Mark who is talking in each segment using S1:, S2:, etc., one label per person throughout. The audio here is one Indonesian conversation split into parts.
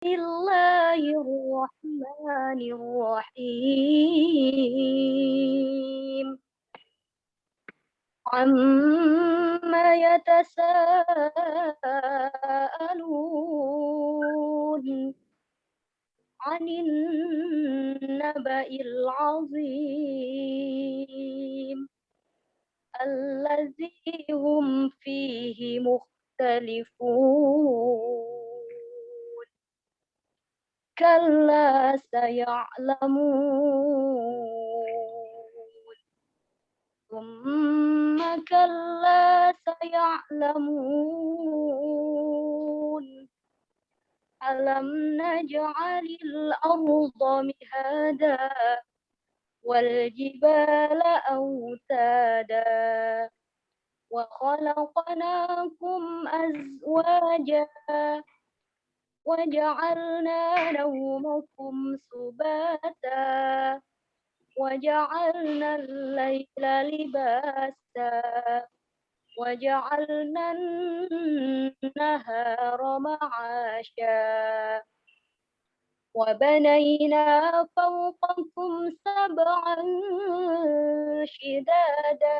S1: الله الرحمن الرحيم عما يتساءلون عن النبأ العظيم الذي هم فيه مختلفون كلا سيعلمون ثم كلا سيعلمون ألم نجعل الأرض مهادا والجبال أوتادا وخلقناكم أزواجا وجعلنا نومكم سباتا وجعلنا الليل لباسا وجعلنا النهار معاشا وبنينا فوقكم سبعا شدادا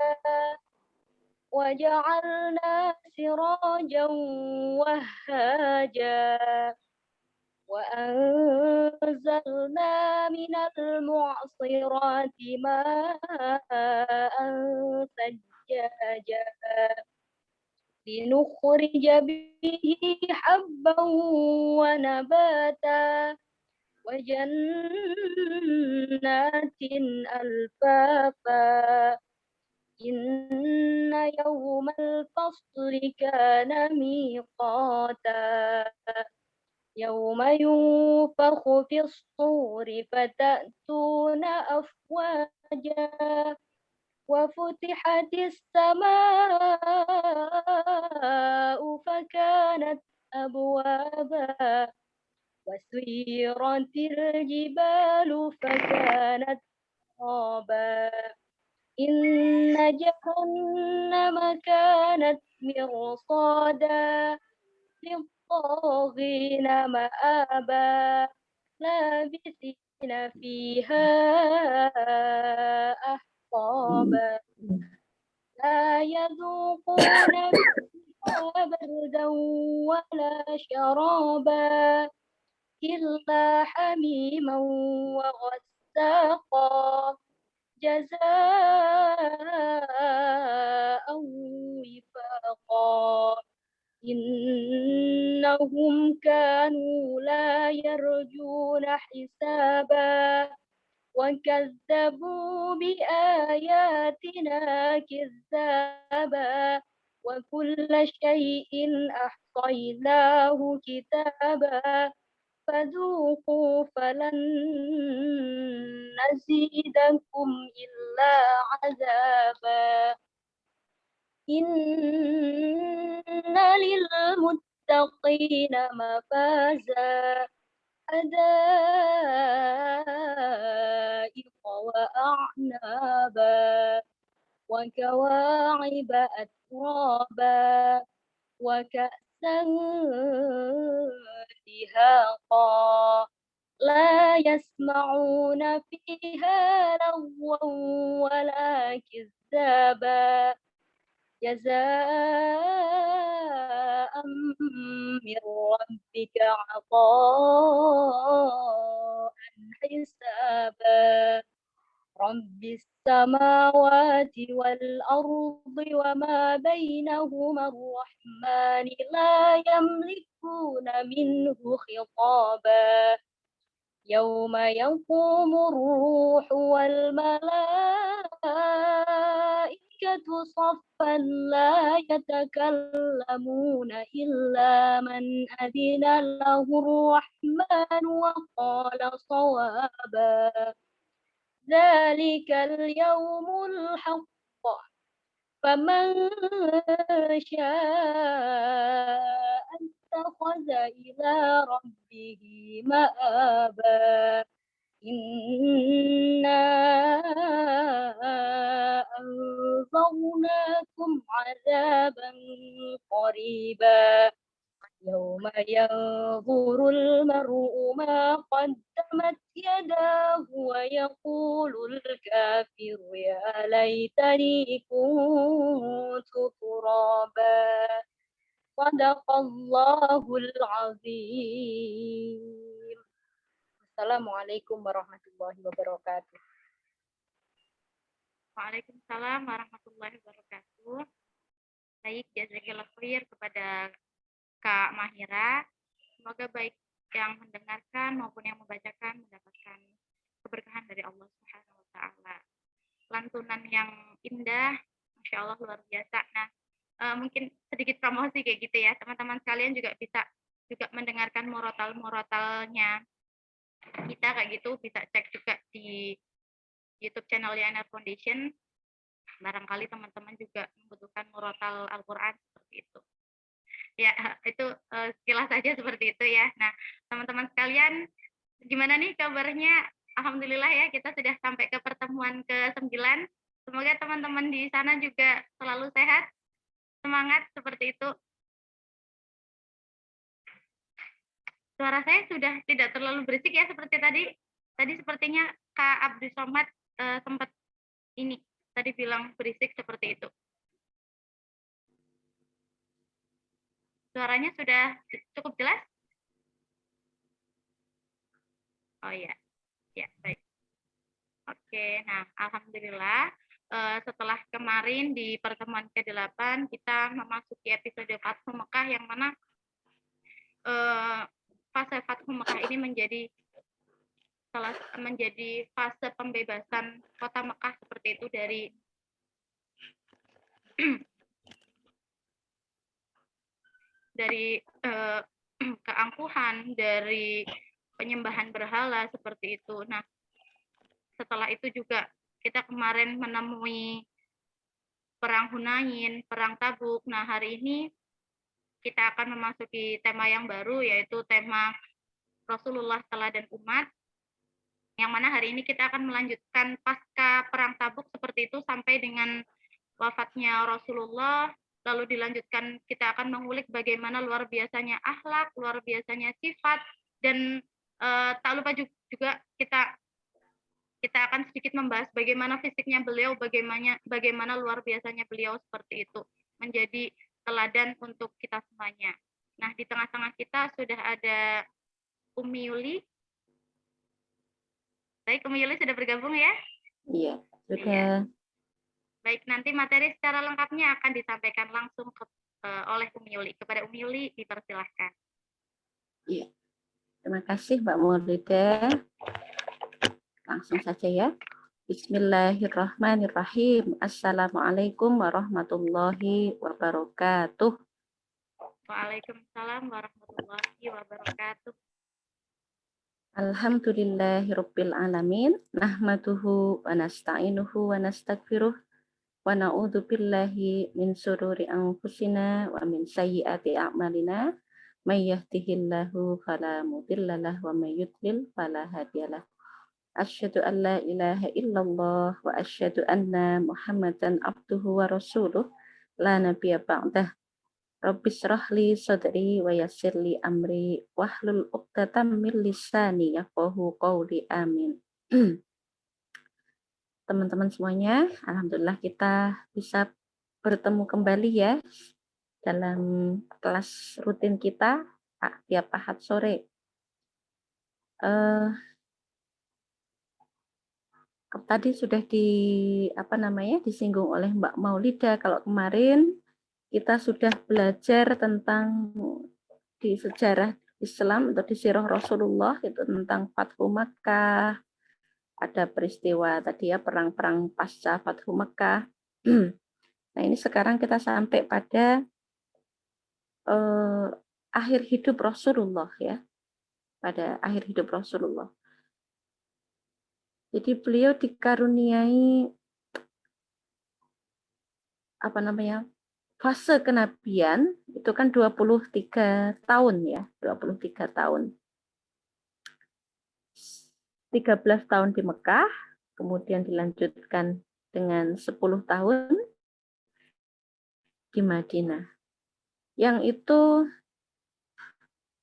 S1: وجعلنا سراجا وهاجا وأنزلنا من المعصرات ماء ثجاجا لنخرج به حبا ونباتا وجنات ألفافا إن يوم الفصل كان ميقاتا يوم ينفخ في الصور فتأتون أفواجا وفتحت السماء فكانت أبوابا وسيرت الجبال فكانت ترابا إن جهنم كانت مرصادا للطاغين مآبا لابثين فيها أحقابا لا يذوقون فيها بردا ولا شرابا إلا حميما وغساقا جزاء وفاقا إنهم كانوا لا يرجون حسابا وكذبوا بآياتنا كذابا وكل شيء أحصيناه كتابا فذوقوا فلن نزيدكم إلا عذابا إن للمتقين مفازا حدائق وأعنابا وكواعب أترابا وكأسا دهاقا لا يسمعون فيها لغوا ولا كذابا جزاء من ربك عطاء حسابا رب السماوات والأرض وما بينهما الرحمن لا يملكون منه خطابا يوم يقوم الروح والملائكة صفا لا يتكلمون إلا من أذن له الرحمن وقال صوابا ذلك اليوم الحق فمن شاء اتخذ إلى ربه مآبا إنا أنذرناكم عذابا قريبا يوم ينظر المرء ما قدمت يداه ويقول الكافر يا ليتني كنت ترابا صدق الله العظيم. Assalamualaikum warahmatullahi wabarakatuh.
S2: Waalaikumsalam warahmatullahi wabarakatuh. Baik, jazakallahu khair kepada Kak Mahira. Semoga baik yang mendengarkan maupun yang membacakan mendapatkan keberkahan dari Allah Subhanahu wa taala. Lantunan yang indah, Masya Allah luar biasa. Nah, mungkin sedikit promosi kayak gitu ya. Teman-teman sekalian juga bisa juga mendengarkan murotal-murotalnya kita kayak gitu, bisa cek juga di YouTube channelnya NR Foundation. Barangkali teman-teman juga membutuhkan murotal Al-Quran seperti itu. Ya, itu sekilas saja seperti itu ya. Nah, teman-teman sekalian, gimana nih kabarnya? Alhamdulillah ya, kita sudah sampai ke pertemuan ke-9. Semoga teman-teman di sana juga selalu sehat, semangat seperti itu. Suara saya sudah tidak terlalu berisik ya seperti tadi. Tadi sepertinya Kak Abdul Somad sempat ini tadi bilang berisik seperti itu. Suaranya sudah cukup jelas? Oh iya, ya baik. Oke, nah alhamdulillah setelah kemarin di pertemuan ke-8 kita memasuki episode Fathu Mekah yang mana fase Fathu Mekah ini menjadi fase pembebasan kota Mekah seperti itu dari keangkuhan, dari penyembahan berhala seperti itu. Nah, setelah itu juga kita kemarin menemui perang Hunain, perang Tabuk. Nah, hari ini kita akan memasuki tema yang baru, yaitu tema Rasulullah Teladan Umat, yang mana hari ini kita akan melanjutkan pasca perang Tabuk seperti itu sampai dengan wafatnya Rasulullah, lalu dilanjutkan kita akan mengulik bagaimana luar biasanya akhlak, luar biasanya sifat, dan tak lupa juga kita akan sedikit membahas bagaimana fisiknya beliau, bagaimana luar biasanya beliau seperti itu, menjadi teladan untuk kita semuanya. Nah, di tengah-tengah kita sudah ada Umi Yuli. Baik, Umi Yuli sudah bergabung ya?
S3: Iya, sudah.
S2: Ya. Baik, nanti materi secara lengkapnya akan disampaikan langsung oleh Umi Yuli. Kepada Umi Yuli, dipersilahkan.
S3: Iya, terima kasih Mbak Maulida. Langsung saja ya. Bismillahirrahmanirrahim. Assalamualaikum warahmatullahi wabarakatuh.
S2: Waalaikumsalam warahmatullahi wabarakatuh.
S3: Alhamdulillahirabbil alamin. Nahmaduhu wa nasta'inuhu wa nastaghfiruh wa na'udzu billahi min syururi anfusina wa min sayyiati a'malina. May yahdihillahu fala mudhillalah wa may yudlil fala hadiyalah. Asyhadu an la ilaha illallah wa asyhadu anna Muhammadan abduhu wa rasuluh la nabiyya ba'dah. Rabbi shrah li sadri wa yassir li amri wahlul 'uqdatam min lisani yafqahu qawli. Amin. Teman-teman semuanya, alhamdulillah kita bisa bertemu kembali ya dalam kelas rutin kita tiap Ahad sore. Tadi sudah disinggung oleh Mbak Maulida kalau kemarin kita sudah belajar tentang di sejarah Islam atau di sirah Rasulullah itu tentang Fathu Makkah, ada peristiwa tadi ya perang-perang pasca Fathu Makkah. Nah ini sekarang kita sampai pada akhir hidup Rasulullah ya, pada akhir hidup Rasulullah. Jadi beliau dikaruniai fase kenabian itu kan 23 tahun ya, 23 tahun. 13 tahun di Mekah, kemudian dilanjutkan dengan 10 tahun di Madinah. Yang itu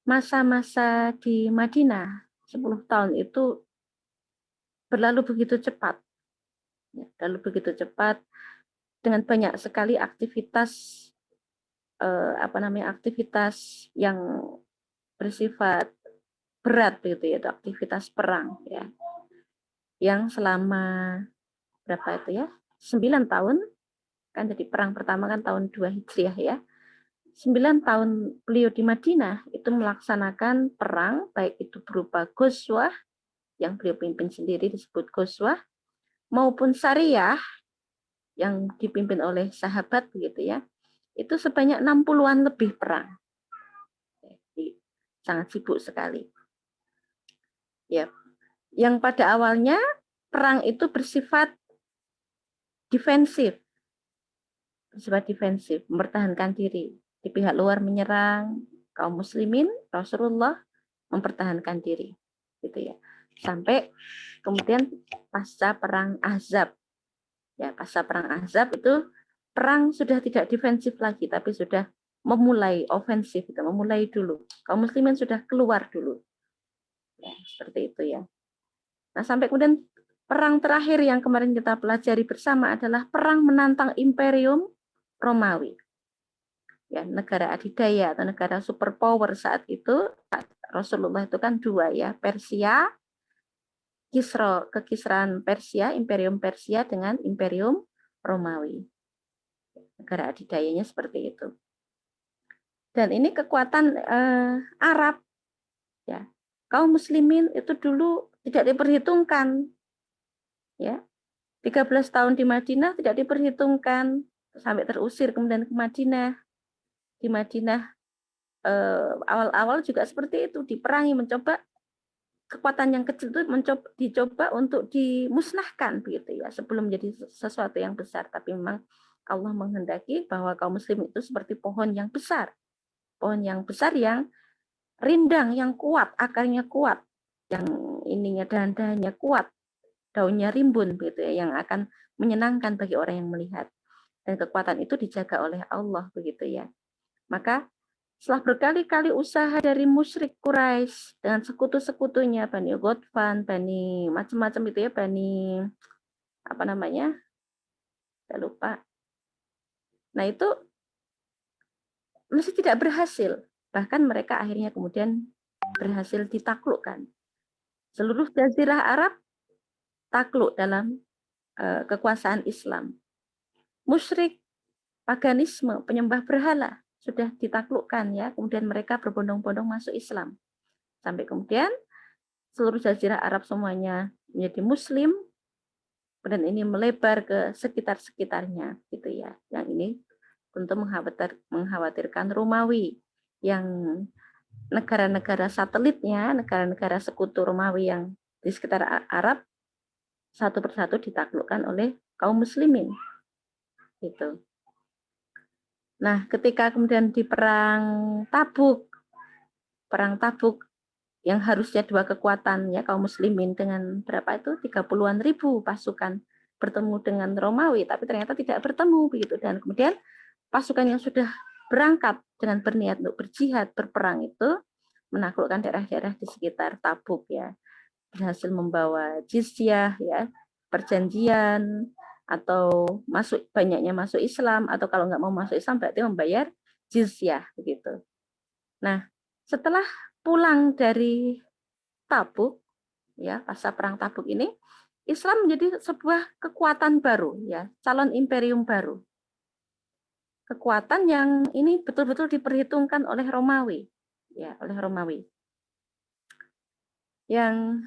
S3: masa-masa di Madinah 10 tahun itu berlalu begitu cepat. Berlalu begitu cepat dengan banyak sekali aktivitas aktivitas yang bersifat berat begitu ya, itu aktivitas perang ya. Yang selama berapa itu ya? 9 tahun kan, jadi perang pertama kan tahun 2 Hijriah ya. 9 tahun beliau di Madinah itu melaksanakan perang, baik itu berupa ghazwah yang beliau pimpin sendiri disebut ghazwah, maupun syariah yang dipimpin oleh sahabat begitu ya. Itu sebanyak 60-an lebih perang. Jadi, sangat sibuk sekali. Ya, yang pada awalnya perang itu bersifat defensif, mempertahankan diri. Di pihak luar menyerang kaum muslimin, Rasulullah mempertahankan diri, gitu ya. Sampai kemudian pasca perang Ahzab, ya pasca perang Ahzab itu perang sudah tidak defensif lagi, tapi sudah memulai ofensif, gitu, memulai dulu. Kaum muslimin sudah keluar dulu, ya seperti itu ya. Nah sampai kemudian perang terakhir yang kemarin kita pelajari bersama adalah perang menantang Imperium Romawi. Ya, negara adidaya atau negara superpower saat itu, Rasulullah itu kan dua ya, Persia, kekisran Persia, Imperium Persia dengan Imperium Romawi. Negara adidayanya seperti itu. Dan ini kekuatan Arab, ya. Kaum muslimin itu dulu tidak diperhitungkan, ya. 13 tahun di Madinah tidak diperhitungkan, sampai terusir kemudian ke Madinah. Di Madinah awal-awal juga seperti itu, diperangi, mencoba kekuatan yang kecil itu dicoba untuk dimusnahkan begitu ya, sebelum menjadi sesuatu yang besar. Tapi memang Allah menghendaki bahwa kaum muslim itu seperti pohon yang besar yang rindang, yang kuat, akarnya kuat, yang ininya dahan-dahannya kuat, daunnya rimbun begitu ya, yang akan menyenangkan bagi orang yang melihat. Dan kekuatan itu dijaga oleh Allah begitu ya. Maka setelah berkali-kali usaha dari musyrik Quraisy dengan sekutu-sekutunya, Bani Ghatfan, Bani macam-macam itu ya, Bani apa namanya? Saya lupa. Nah itu masih tidak berhasil. Bahkan mereka akhirnya kemudian berhasil ditaklukkan. Seluruh jazirah Arab takluk dalam kekuasaan Islam. Musyrik, paganisme, penyembah berhala sudah ditaklukkan ya. Kemudian mereka berbondong-bondong masuk Islam. Sampai kemudian seluruh jazirah Arab semuanya menjadi Muslim, dan ini melebar ke sekitar-sekitarnya, gitu ya. Yang ini tentu mengkhawatirkan Romawi, yang negara-negara satelitnya, negara-negara sekutu Romawi yang di sekitar Arab satu persatu ditaklukkan oleh kaum muslimin, gitu. Nah, ketika kemudian di perang Tabuk yang harusnya dua kekuatan ya, kaum muslimin dengan berapa itu 30-an ribu pasukan bertemu dengan Romawi, tapi ternyata tidak bertemu begitu. Dan kemudian pasukan yang sudah berangkat dengan berniat untuk berjihad, berperang itu menaklukkan daerah-daerah di sekitar Tabuk ya, berhasil membawa jizyah ya, perjanjian, atau banyaknya masuk Islam, atau kalau nggak mau masuk Islam berarti membayar jizyah begitu. Nah, setelah pulang dari Tabuk, ya pasca perang Tabuk ini, Islam menjadi sebuah kekuatan baru, ya calon imperium baru. Kekuatan yang ini betul-betul diperhitungkan oleh Romawi, ya oleh Romawi. Yang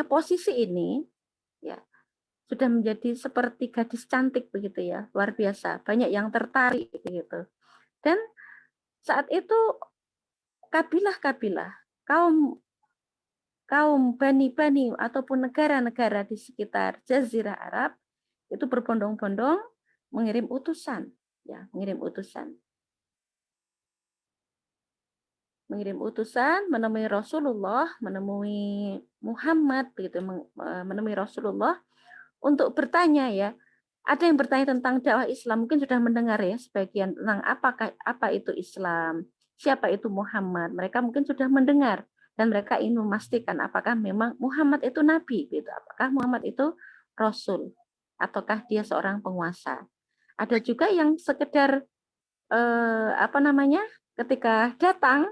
S3: posisi ini, ya sudah menjadi seperti gadis cantik begitu ya, luar biasa, banyak yang tertarik begitu. Dan saat itu kabilah-kabilah, kaum bani-bani ataupun negara-negara di sekitar Jazirah Arab itu berbondong-bondong mengirim utusan, ya, mengirim utusan menemui Rasulullah, menemui Muhammad begitu, menemui Rasulullah untuk bertanya ya. Ada yang bertanya tentang dakwah Islam, mungkin sudah mendengar ya sebagian tentang apa itu Islam, siapa itu Muhammad. Mereka mungkin sudah mendengar dan mereka ingin memastikan apakah memang Muhammad itu nabi, gitu. Apakah Muhammad itu rasul ataukah dia seorang penguasa. Ada juga yang sekedar ketika datang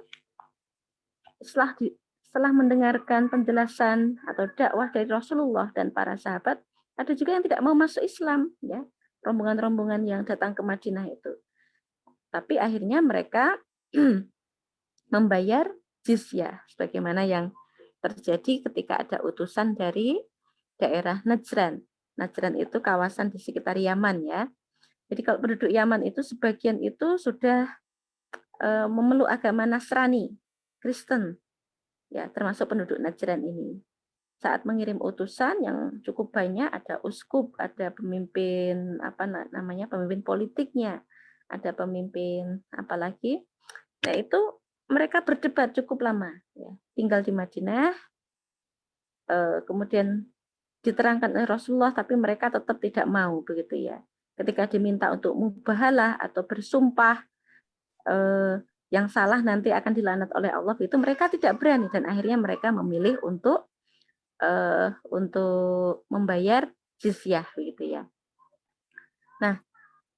S3: setelah mendengarkan penjelasan atau dakwah dari Rasulullah dan para sahabat, ada juga yang tidak mau masuk Islam, ya, rombongan-rombongan yang datang ke Madinah itu. Tapi akhirnya mereka membayar jizyah, sebagaimana yang terjadi ketika ada utusan dari daerah Najran. Najran itu kawasan di sekitar Yaman, ya. Jadi kalau penduduk Yaman itu sebagian itu sudah memeluk agama Nasrani, Kristen, ya, termasuk penduduk Najran ini. Saat mengirim utusan yang cukup banyak, ada uskup, ada pemimpin pemimpin politiknya, ada pemimpin apalagi. Nah, itu mereka berdebat cukup lama, ya. Tinggal di Madinah, kemudian diterangkan oleh Rasulullah, tapi mereka tetap tidak mau, begitu ya. Ketika diminta untuk mubahalah atau bersumpah yang salah nanti akan dilaknat oleh Allah, itu mereka tidak berani dan akhirnya mereka memilih untuk membayar jizyah, begitu ya. Nah,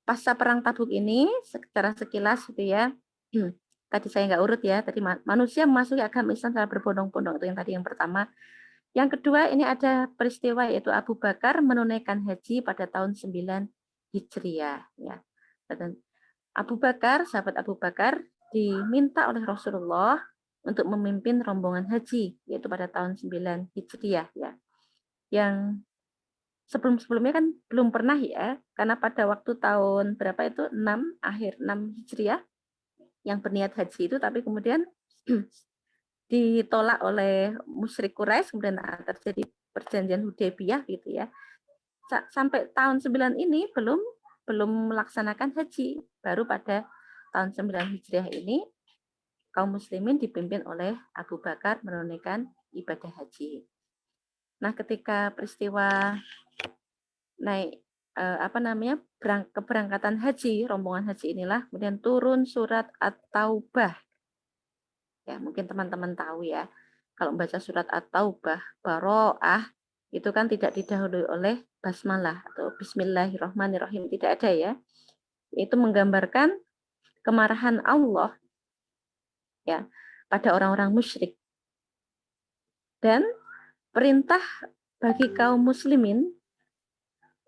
S3: pasca perang Tabuk ini secara sekilas gitu ya, tadi saya nggak urut ya, tadi manusia memasuki agama Islam secara berbondong-bondong, itu yang tadi yang pertama. Yang kedua, ini ada peristiwa yaitu Abu Bakar menunaikan haji pada tahun 9 Hijriah, ya. Dan Abu Bakar, sahabat Abu Bakar diminta oleh Rasulullah untuk memimpin rombongan haji, yaitu pada tahun 9 Hijriah, ya. Yang sebelum-sebelumnya kan belum pernah, ya, karena pada waktu tahun berapa itu 6 akhir 6 Hijriah yang berniat haji itu, tapi kemudian ditolak oleh musyrik Quraisy, kemudian terjadi perjanjian Hudaybiyah, gitu ya. Sampai tahun 9 ini belum melaksanakan haji. Baru pada tahun 9 Hijriah ini kaum muslimin dipimpin oleh Abu Bakar menunaikan ibadah haji. Nah, ketika peristiwa keberangkatan haji, rombongan haji inilah kemudian turun surat At-Taubah. Ya, mungkin teman-teman tahu ya. Kalau membaca surat At-Taubah, Baro'ah, itu kan tidak didahului oleh basmalah atau Bismillahirrahmanirrahim, tidak ada, ya. Itu menggambarkan kemarahan Allah, ya, pada orang-orang musyrik. Dan perintah bagi kaum muslimin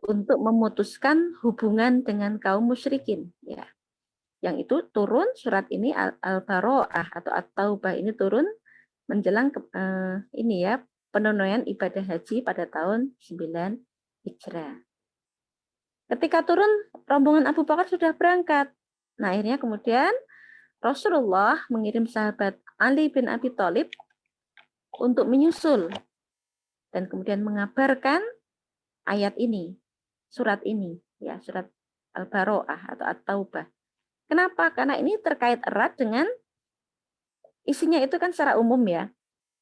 S3: untuk memutuskan hubungan dengan kaum musyrikin, ya. Yang itu turun surat ini Al-Baro'ah atau At-Taubah ini turun menjelang penunaian ibadah haji pada tahun 9 Hijrah. Ketika turun, rombongan Abu Bakar sudah berangkat. Nah, akhirnya kemudian Rasulullah mengirim sahabat Ali bin Abi Thalib untuk menyusul dan kemudian mengabarkan ayat ini, surat ini, ya, surat Al-Baro'ah atau At-Taubah. Kenapa? Karena ini terkait erat dengan isinya itu kan secara umum, ya.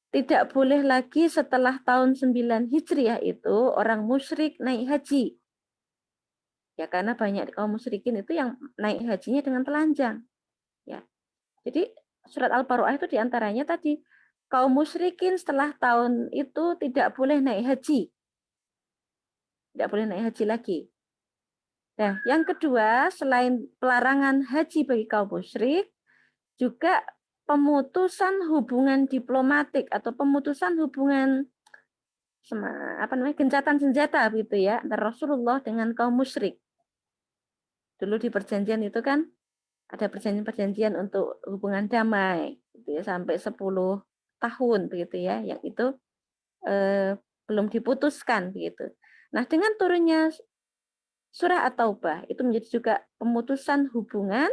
S3: Tidak boleh lagi setelah tahun 9 Hijriah itu orang musyrik naik haji. Ya, karena banyak kaum musyrikin itu yang naik hajinya dengan telanjang. Ya. Jadi surat Al-Baro'ah itu diantaranya tadi, kaum musyrikin setelah tahun itu tidak boleh naik haji. Tidak boleh naik haji lagi. Nah, yang kedua, selain pelarangan haji bagi kaum musyrik, juga pemutusan hubungan diplomatik atau pemutusan hubungan gencatan senjata, gitu ya, antara Rasulullah dengan kaum musyrik. Dulu di perjanjian itu kan ada perjanjian-perjanjian untuk hubungan damai, gitu ya, sampai 10 tahun, begitu ya, yang itu belum diputuskan, begitu. Nah, dengan turunnya surah At-Taubah itu menjadi juga pemutusan hubungan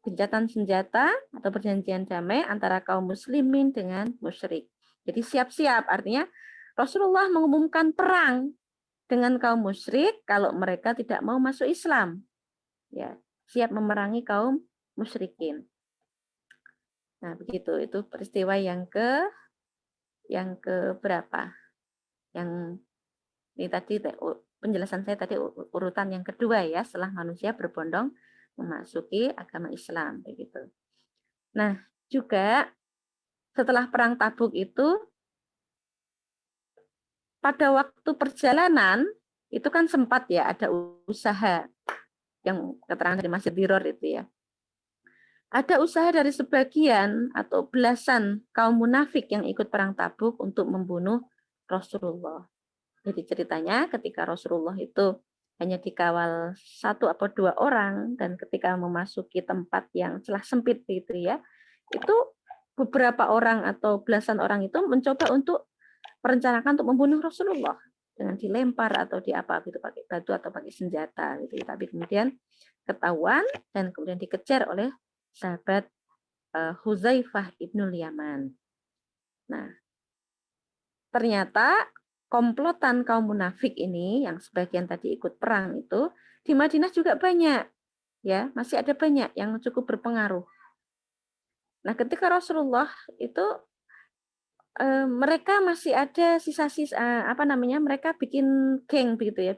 S3: gencatan senjata atau perjanjian damai antara kaum muslimin dengan musyrik. Jadi siap-siap, artinya Rasulullah mengumumkan perang dengan kaum musyrik kalau mereka tidak mau masuk Islam. Ya, siap memerangi kaum musyrikin. Nah, begitu, itu peristiwa yang berapa? Yang ini tadi penjelasan saya tadi urutan yang kedua, ya, setelah manusia berbondong memasuki agama Islam, begitu. Nah, juga setelah perang Tabuk itu, pada waktu perjalanan itu kan sempat ya ada usaha yang keterangan dari Masjid Diror itu ya. Ada usaha dari sebagian atau belasan kaum munafik yang ikut perang Tabuk untuk membunuh Rasulullah. Jadi ceritanya ketika Rasulullah itu hanya dikawal 1 atau 2 orang dan ketika memasuki tempat yang celah sempit gitu ya, itu beberapa orang atau belasan orang itu mencoba untuk merencanakan untuk membunuh Rasulullah dengan dilempar atau di apa gitu pakai batu atau pakai senjata gitu. Tapi kemudian ketahuan dan kemudian dikejar oleh sahabat Huzaifah ibnul Yaman. Nah, ternyata komplotan kaum munafik ini yang sebagian tadi ikut perang itu di Madinah juga banyak, ya masih ada banyak yang cukup berpengaruh. Nah, ketika Rasulullah itu mereka masih ada sisa-sisa apa namanya, mereka bikin geng begitu ya,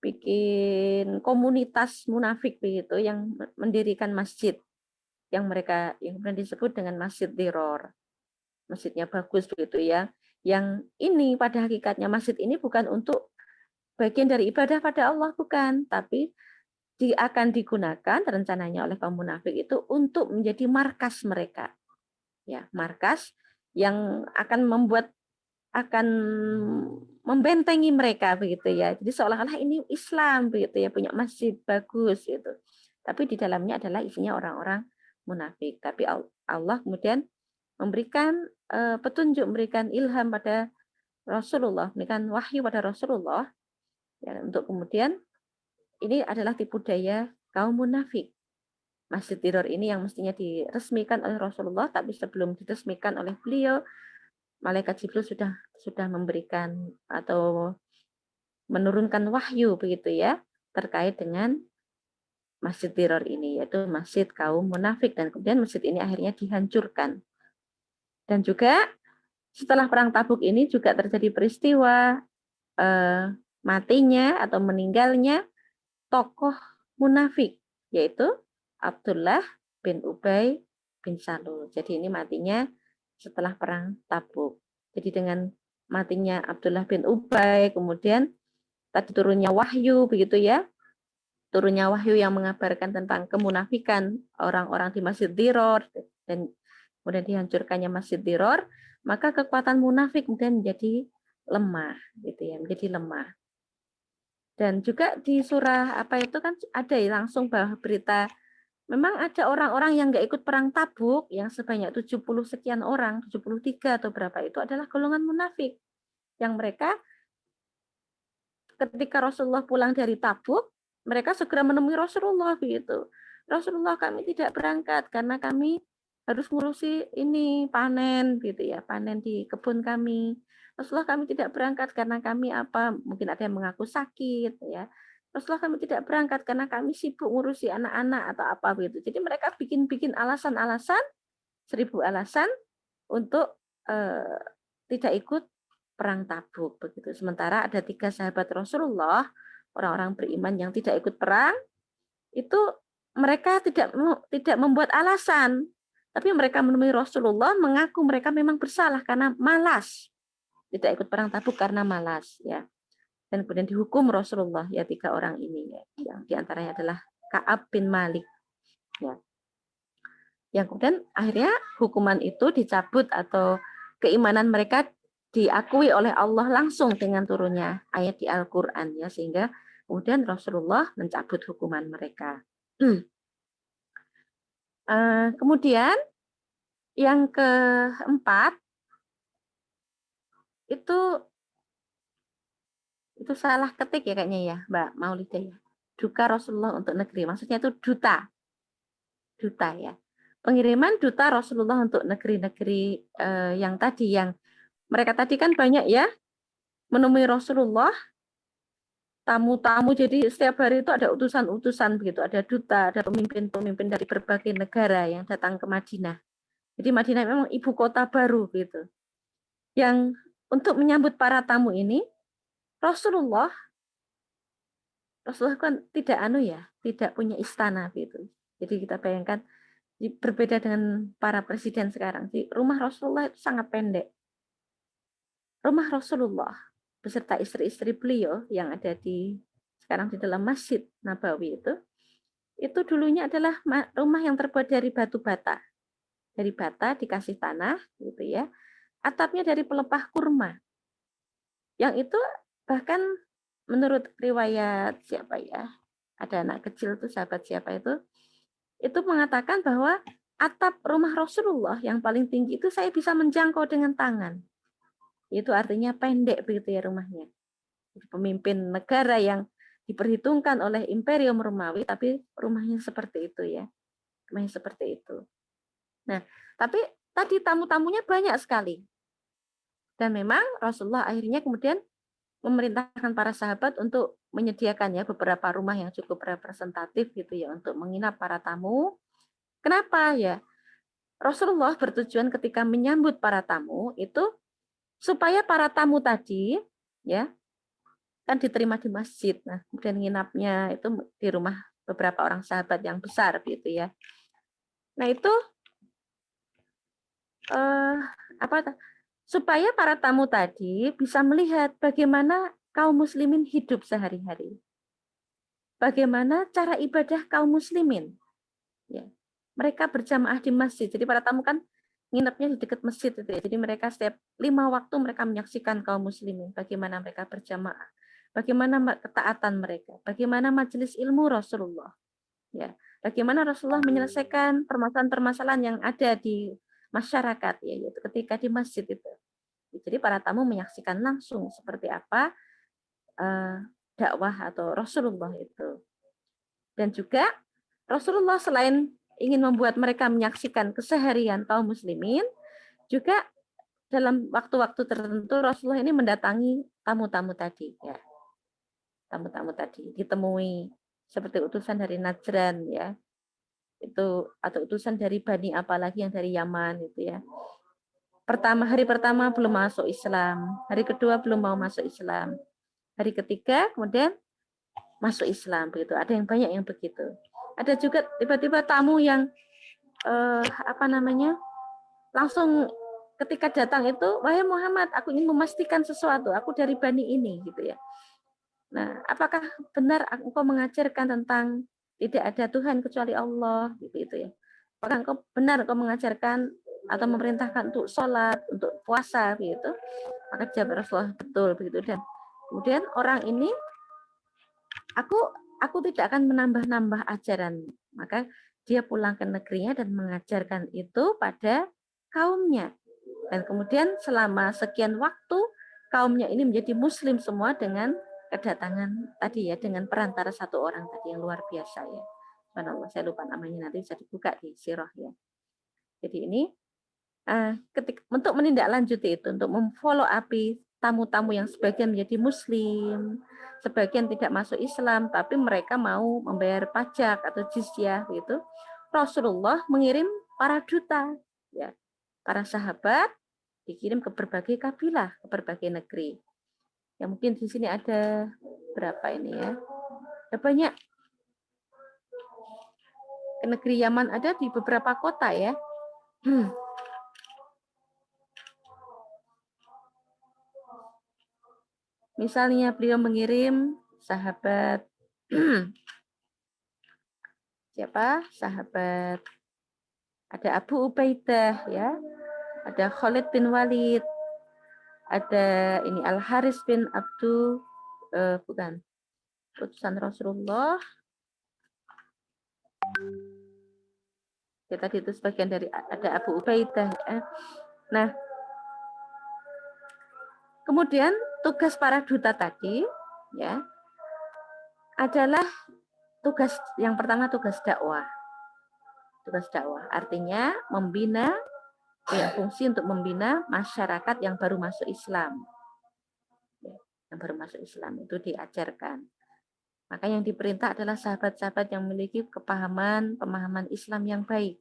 S3: bikin komunitas munafik begitu yang mendirikan masjid yang mereka yang kemudian disebut dengan Masjid Diror. Masjidnya bagus begitu ya. Yang ini pada hakikatnya masjid ini bukan untuk bagian dari ibadah pada Allah, bukan, tapi akan digunakan rencananya oleh kaum munafik itu untuk menjadi markas mereka. Ya, markas yang akan membentengi mereka begitu ya. Jadi seolah-olah ini Islam begitu ya, punya masjid bagus gitu. Tapi di dalamnya adalah isinya orang-orang munafik. Tapi Allah kemudian memberikan petunjuk, memberikan ilham pada Rasulullah, memberikan wahyu pada Rasulullah ya, untuk kemudian ini adalah tipu daya kaum munafik. Masjid Diror ini yang mestinya diresmikan oleh Rasulullah, tapi sebelum diresmikan oleh beliau, malaikat Jibril sudah memberikan atau menurunkan wahyu begitu ya terkait dengan Masjid Diror ini, yaitu masjid kaum munafik, dan kemudian masjid ini akhirnya dihancurkan. Dan juga setelah perang Tabuk ini juga terjadi peristiwa matinya atau meninggalnya tokoh munafik, yaitu Abdullah bin Ubay bin Salul. Jadi ini matinya setelah perang Tabuk. Jadi dengan matinya Abdullah bin Ubay, kemudian tadi turunnya wahyu begitu ya, turunnya wahyu yang mengabarkan tentang kemunafikan orang-orang di Masjid Diror dan kemudian dihancurkannya Masjid Diror, maka kekuatan munafik kemudian menjadi lemah gitu ya, menjadi lemah. Dan juga di surah apa itu kan ada ya langsung bahwa berita memang ada orang-orang yang nggak ikut perang Tabuk yang sebanyak 70 sekian orang, 73 atau berapa itu adalah golongan munafik yang mereka ketika Rasulullah pulang dari Tabuk, mereka segera menemui Rasulullah begitu. Rasulullah, kami tidak berangkat karena kami harus ngurusi ini panen gitu ya, panen di kebun kami. Rasulullah, kami tidak berangkat karena kami apa, mungkin ada yang mengaku sakit ya. Rasulullah, kami tidak berangkat karena kami sibuk ngurusi anak-anak atau apa begitu. Jadi mereka bikin alasan-alasan, 1000 alasan untuk tidak ikut perang Tabuk begitu. Sementara ada 3 sahabat Rasulullah, orang-orang beriman yang tidak ikut perang, itu mereka tidak membuat alasan, tapi mereka menemui Rasulullah mengaku mereka memang bersalah karena malas. Tidak ikut perang Tabuk karena malas ya. Dan kemudian dihukum Rasulullah ya 3 orang ini ya. Yang diantaranya adalah Ka'ab bin Malik ya. Yang kemudian akhirnya hukuman itu dicabut atau keimanan mereka diakui oleh Allah langsung dengan turunnya ayat di Al-Quran ya, sehingga kemudian Rasulullah mencabut hukuman mereka. Kemudian yang keempat itu salah ketik ya kayaknya ya Mbak Maulidah ya. Duka Rasulullah untuk negeri, maksudnya itu duta ya. Pengiriman duta Rasulullah untuk negeri-negeri yang tadi, yang mereka tadi kan banyak ya menemui Rasulullah, tamu-tamu, jadi setiap hari itu ada utusan-utusan begitu, ada duta, ada pemimpin-pemimpin dari berbagai negara yang datang ke Madinah. Jadi Madinah memang ibu kota baru gitu. Yang untuk menyambut para tamu ini, Rasulullah kan tidak tidak punya istana gitu. Jadi kita bayangkan berbeda dengan para presiden sekarang. Di rumah Rasulullah itu sangat pendek. Rumah Rasulullah beserta istri-istri beliau yang ada sekarang di dalam Masjid Nabawi itu dulunya adalah rumah yang terbuat dari batu bata. Dari bata dikasih tanah gitu ya. Atapnya dari pelepah kurma. Yang itu bahkan menurut riwayat siapa ya? Ada anak kecil tuh, sahabat siapa itu mengatakan bahwa atap rumah Rasulullah yang paling tinggi itu saya bisa menjangkau dengan tangan. Itu artinya pendek begitu ya rumahnya. Pemimpin negara yang diperhitungkan oleh Imperium Romawi, tapi rumahnya seperti itu ya. Rumahnya seperti itu. Nah, tapi tadi tamu-tamunya banyak sekali. Dan memang Rasulullah akhirnya kemudian memerintahkan para sahabat untuk menyediakan ya beberapa rumah yang cukup representatif gitu ya untuk menginap para tamu. Kenapa ya? Rasulullah bertujuan ketika menyambut para tamu itu supaya para tamu tadi ya kan diterima di masjid. Nah, kemudian nginapnya itu di rumah beberapa orang sahabat yang besar gitu ya. Nah, itu supaya para tamu tadi bisa melihat bagaimana kaum muslimin hidup sehari-hari. Bagaimana cara ibadah kaum muslimin. Ya. Mereka berjamaah di masjid. Jadi para tamu kan nginepnya di dekat masjid itu ya. Jadi mereka setiap 5 waktu mereka menyaksikan kaum muslimin, bagaimana mereka berjamaah, bagaimana ketaatan mereka, bagaimana majelis ilmu Rasulullah. Ya, bagaimana Rasulullah menyelesaikan permasalahan-permasalahan yang ada di masyarakat ya, yaitu ketika di masjid itu. Jadi para tamu menyaksikan langsung seperti apa dakwah atau Rasulullah itu. Dan juga Rasulullah selain ingin membuat mereka menyaksikan keseharian kaum muslimin, juga dalam waktu-waktu tertentu Rasulullah ini mendatangi tamu-tamu tadi ya. Tamu-tamu tadi ditemui seperti utusan dari Najran ya. Itu atau utusan dari Bani apalagi yang dari Yaman gitu ya. Hari pertama belum masuk Islam, hari kedua belum mau masuk Islam. Hari ketiga kemudian masuk Islam begitu. Ada yang banyak yang begitu. Ada juga tiba-tiba tamu yang langsung ketika datang itu, wahai Muhammad, aku ingin memastikan sesuatu, aku dari Bani ini gitu ya. Nah, apakah benar engkau mengajarkan tentang tidak ada Tuhan kecuali Allah gitu ya? Apakah engkau benar engkau mengajarkan atau memerintahkan untuk sholat, untuk puasa begitu? Maka jawab Rasulullah betul begitu. Dan kemudian orang ini aku tidak akan menambah-nambah ajaran. Maka dia pulang ke negerinya dan mengajarkan itu pada kaumnya. Dan kemudian selama sekian waktu kaumnya ini menjadi muslim semua dengan kedatangan tadi ya, dengan perantara satu orang tadi yang luar biasa ya. Subhanallah, saya lupa namanya, nanti bisa dibuka di sirah ya. Jadi ini untuk menindaklanjuti itu, untuk memfollow up tamu-tamu yang sebagian menjadi muslim, sebagian tidak masuk Islam, tapi mereka mau membayar pajak atau jizyah gitu. Rasulullah mengirim para duta, ya, para sahabat dikirim ke berbagai kabilah, ke berbagai negeri. Ya mungkin di sini ada berapa ini ya? Ada banyak. Ke negeri Yaman ada di beberapa kota ya. Misalnya beliau mengirim sahabat siapa? Sahabat ada Abu Ubaidah ya, ada Khalid bin Walid, ada ini Al Haris bin Abdu bukan utusan Rasulullah. Ya, tadi itu sebagian dari ada Abu Ubaidah. Nah, kemudian tugas para duta tadi ya adalah tugas yang pertama, tugas dakwah. Tugas dakwah artinya membina, ya, fungsi untuk membina masyarakat yang baru masuk Islam. Yang baru masuk Islam itu diajarkan. Maka yang diperintah adalah sahabat-sahabat yang memiliki pemahaman Islam yang baik,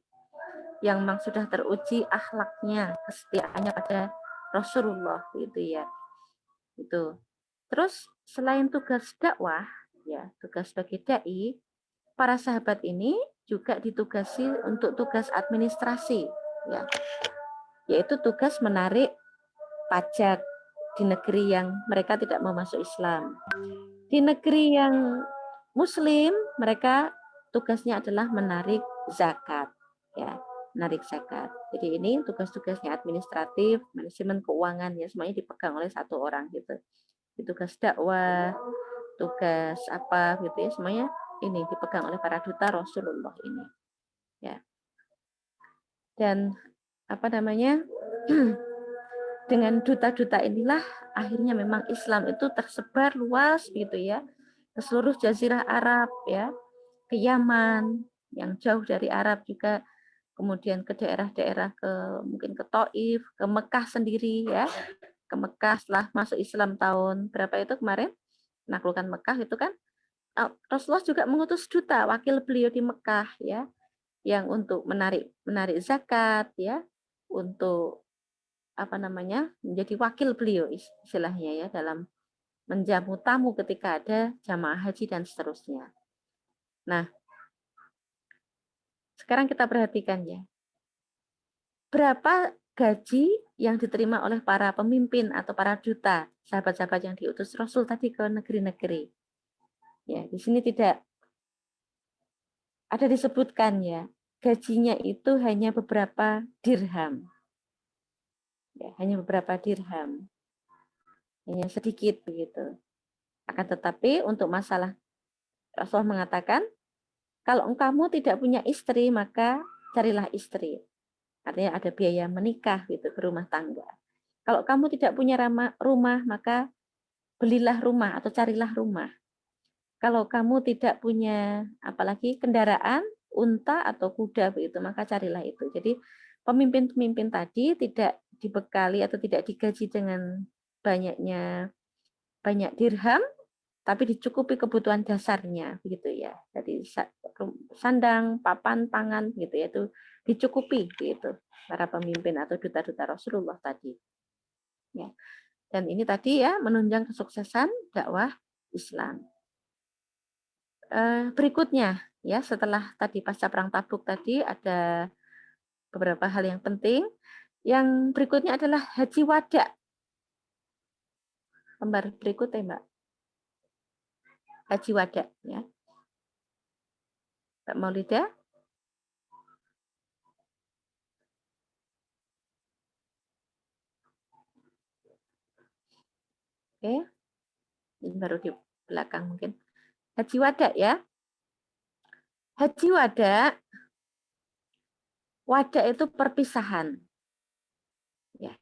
S3: yang memang sudah teruji akhlaknya, kesetiaannya pada Rasulullah gitu ya. Itu. Terus selain tugas dakwah, ya, tugas sebagai dai, para sahabat ini juga ditugasi untuk tugas administrasi, ya, yaitu tugas menarik pajak di negeri yang mereka tidak mau masuk Islam. Di negeri yang Muslim, mereka tugasnya adalah menarik zakat, ya, menarik zakat. Jadi ini tugas-tugasnya administratif, manajemen keuangan, ya, semuanya dipegang oleh satu orang gitu. Tugas dakwah, tugas apa gitu ya, semuanya ini dipegang oleh para duta Rasulullah ini, ya. Dan apa namanya? Dengan duta-duta inilah akhirnya memang Islam itu tersebar luas gitu ya, ke seluruh jazirah Arab, ya, ke Yaman yang jauh dari Arab juga, kemudian ke daerah-daerah, ke mungkin ke Taif, ke Mekah sendiri, ya, ke Mekah setelah masuk Islam tahun berapa itu kemarin menaklukkan Mekah itu kan, Rasulullah juga mengutus duta wakil beliau di Mekah, ya, yang untuk menarik zakat, ya, untuk apa namanya, menjadi wakil beliau istilahnya, ya, dalam menjamu tamu ketika ada jamaah haji dan seterusnya. Nah, sekarang kita perhatikan, ya, berapa gaji yang diterima oleh para pemimpin atau para duta, sahabat-sahabat yang diutus Rasul tadi ke negeri-negeri. Ya, di sini tidak ada disebutkan, ya, gajinya itu hanya beberapa dirham. Ya, hanya beberapa dirham. Hanya sedikit begitu. Akan tetapi untuk masalah, Rasulullah mengatakan, kalau kamu tidak punya istri, maka carilah istri. Artinya ada biaya menikah gitu, berumah tangga. Kalau kamu tidak punya rumah, maka belilah rumah atau carilah rumah. Kalau kamu tidak punya apalagi kendaraan, unta atau kuda begitu, maka carilah itu. Jadi pemimpin-pemimpin tadi tidak dibekali atau tidak digaji dengan banyak dirham, tapi dicukupi kebutuhan dasarnya begitu ya. Jadi sandang, papan, pangan gitu ya, itu dicukupi gitu para pemimpin atau duta-duta Rasulullah tadi. Ya. Dan ini tadi ya menunjang kesuksesan dakwah Islam. Berikutnya ya, setelah tadi pasca perang Tabuk tadi ada beberapa hal yang penting. Yang berikutnya adalah haji wada. Lembar berikutnya, Mbak. Haji wada ya. Mbak Maulida. Oke. Ini baru di belakang mungkin. Haji wada ya. Haji wada itu perpisahan. Ya.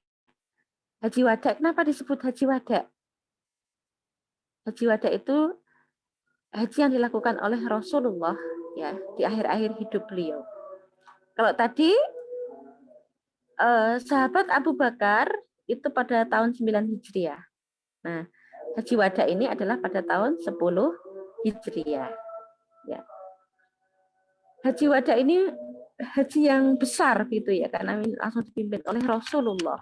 S3: Haji wada, kenapa disebut haji wada? Haji wada itu haji yang dilakukan oleh Rasulullah ya di akhir-akhir hidup beliau. Kalau tadi sahabat Abu Bakar itu pada tahun 9 Hijriah. Nah, haji wada ini adalah pada tahun 10 Hijriah. Ya. Haji wada ini haji yang besar gitu ya, karena langsung dipimpin oleh Rasulullah.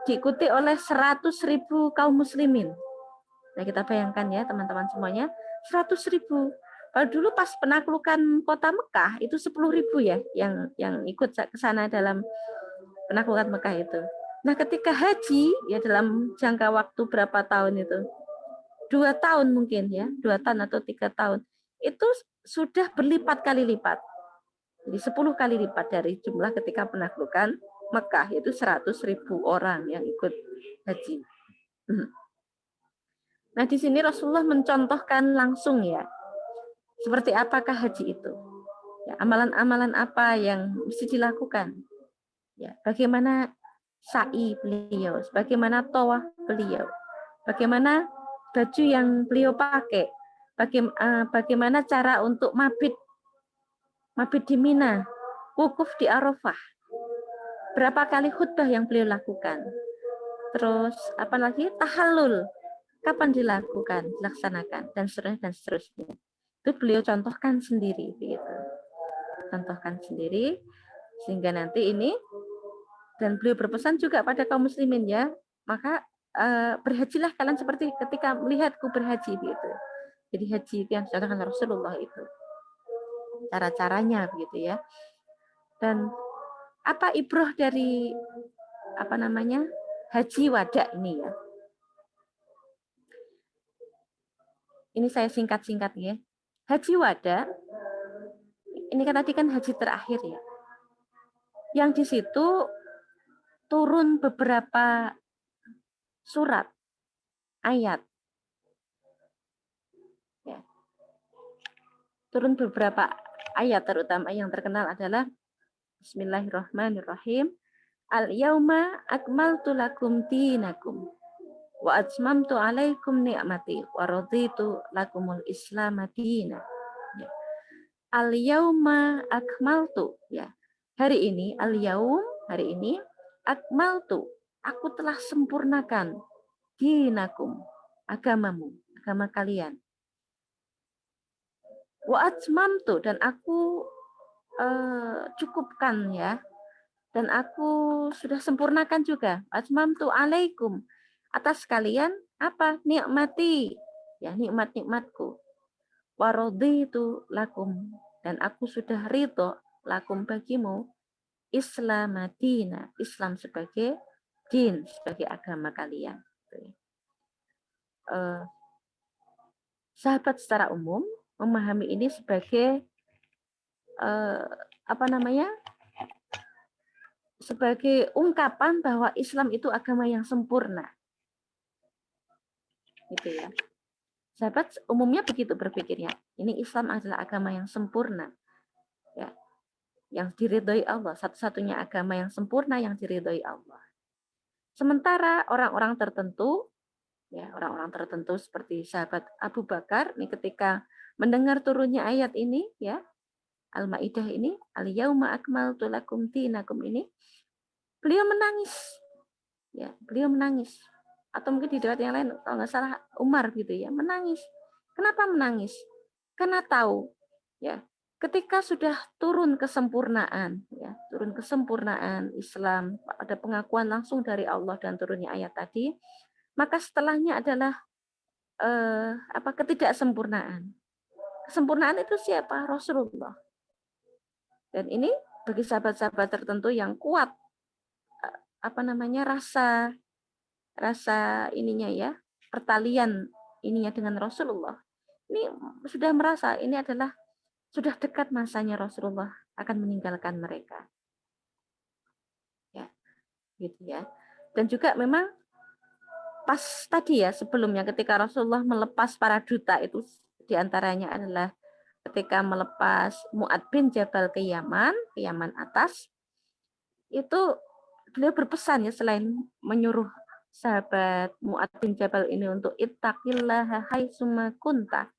S3: Diikuti oleh 100.000 kaum muslimin. Nah, kita bayangkan ya teman-teman semuanya, 100.000. Kalau dulu pas penaklukan kota Mekah itu 10.000 ya yang ikut ke sana dalam penaklukan Mekah itu. Nah, ketika haji ya dalam jangka waktu berapa tahun itu? 2 tahun mungkin ya, 2 tahun atau 3 tahun. Itu sudah berlipat kali lipat. Jadi 10 kali lipat dari jumlah ketika penaklukan Mekah, itu 100.000 orang yang ikut haji. Nah, di sini Rasulullah mencontohkan langsung ya, seperti apakah haji itu. Ya, amalan-amalan apa yang mesti dilakukan. Ya, bagaimana sa'i beliau, bagaimana tawaf beliau, bagaimana baju yang beliau pakai, bagaimana cara untuk mabit di Mina, wukuf di Arafah, berapa kali khutbah yang beliau lakukan, terus apa lagi, tahallul, kapan dilaksanakan, dan seterusnya. Itu beliau contohkan sendiri, begitu. Contohkan sendiri, sehingga nanti ini, dan beliau berpesan juga pada kaum muslimin ya, maka berhajilah kalian seperti ketika melihatku berhaji, begitu. Jadi haji yang dicontohkan Rasulullah itu. cara-caranya begitu ya. Dan apa ibrah dari haji wada ini ya? Ini saya singkat-singkat ya. Haji wada ini kan tadi kan haji terakhir ya. Yang di situ turun beberapa surat, ayat. Ya. Turun beberapa ayat, terutama yang terkenal adalah Bismillahirrahmanirrahim. Al-yauma akmaltu lakum dinakum wa atmamtu alaikum ni'mati wa raditu lakumul islam dina. Ya. Al-yauma akmaltu ya. Hari ini al-yaum, hari ini akmaltu, aku telah sempurnakan dinakum, agamamu, agama kalian. Wa atmamtu, dan aku cukupkan ya, dan aku sudah sempurnakan juga. Atmamtu alaikum, atas kalian apa? Nikmati, ya, nikmat-nikmatku. Wa raditu lakum, dan aku sudah ridho lakum bagimu Islam dina, Islam sebagai din, sebagai agama kalian. Sahabat secara umum memahami ini sebagai sebagai ungkapan bahwa Islam itu agama yang sempurna, gitu ya. Sahabat umumnya begitu berpikirnya. Ini Islam adalah agama yang sempurna, ya, yang diridhoi Allah, satu-satunya agama yang sempurna yang diridhoi Allah. Sementara orang-orang tertentu, ya, orang-orang tertentu seperti sahabat Abu Bakar, nih ketika mendengar turunnya ayat ini, ya, Al-Maidah ini, al-yauma akmaltu lakum dinakum ini, beliau menangis, ya, beliau menangis. Atau mungkin di riwayat yang lain, kalau nggak salah Umar gitu ya, menangis. Kenapa menangis? Karena tahu, ya, ketika sudah turun kesempurnaan, ya, turun kesempurnaan Islam, ada pengakuan langsung dari Allah dan turunnya ayat tadi, maka setelahnya adalah ketidaksempurnaan. Kesempurnaan itu siapa? Rasulullah. Dan ini bagi sahabat-sahabat tertentu yang kuat rasa ininya ya, pertalian ininya dengan Rasulullah. Ini sudah merasa ini adalah sudah dekat masanya Rasulullah akan meninggalkan mereka. Ya, gitu ya. Dan juga memang pas tadi ya sebelumnya ketika Rasulullah melepas para duta itu, diantaranya adalah ketika melepas Mu'ad bin Jabal ke Yaman atas, itu beliau berpesan ya, selain menyuruh sahabat Mu'ad bin Jabal ini untuk ittaqillaha haitsuma kunta.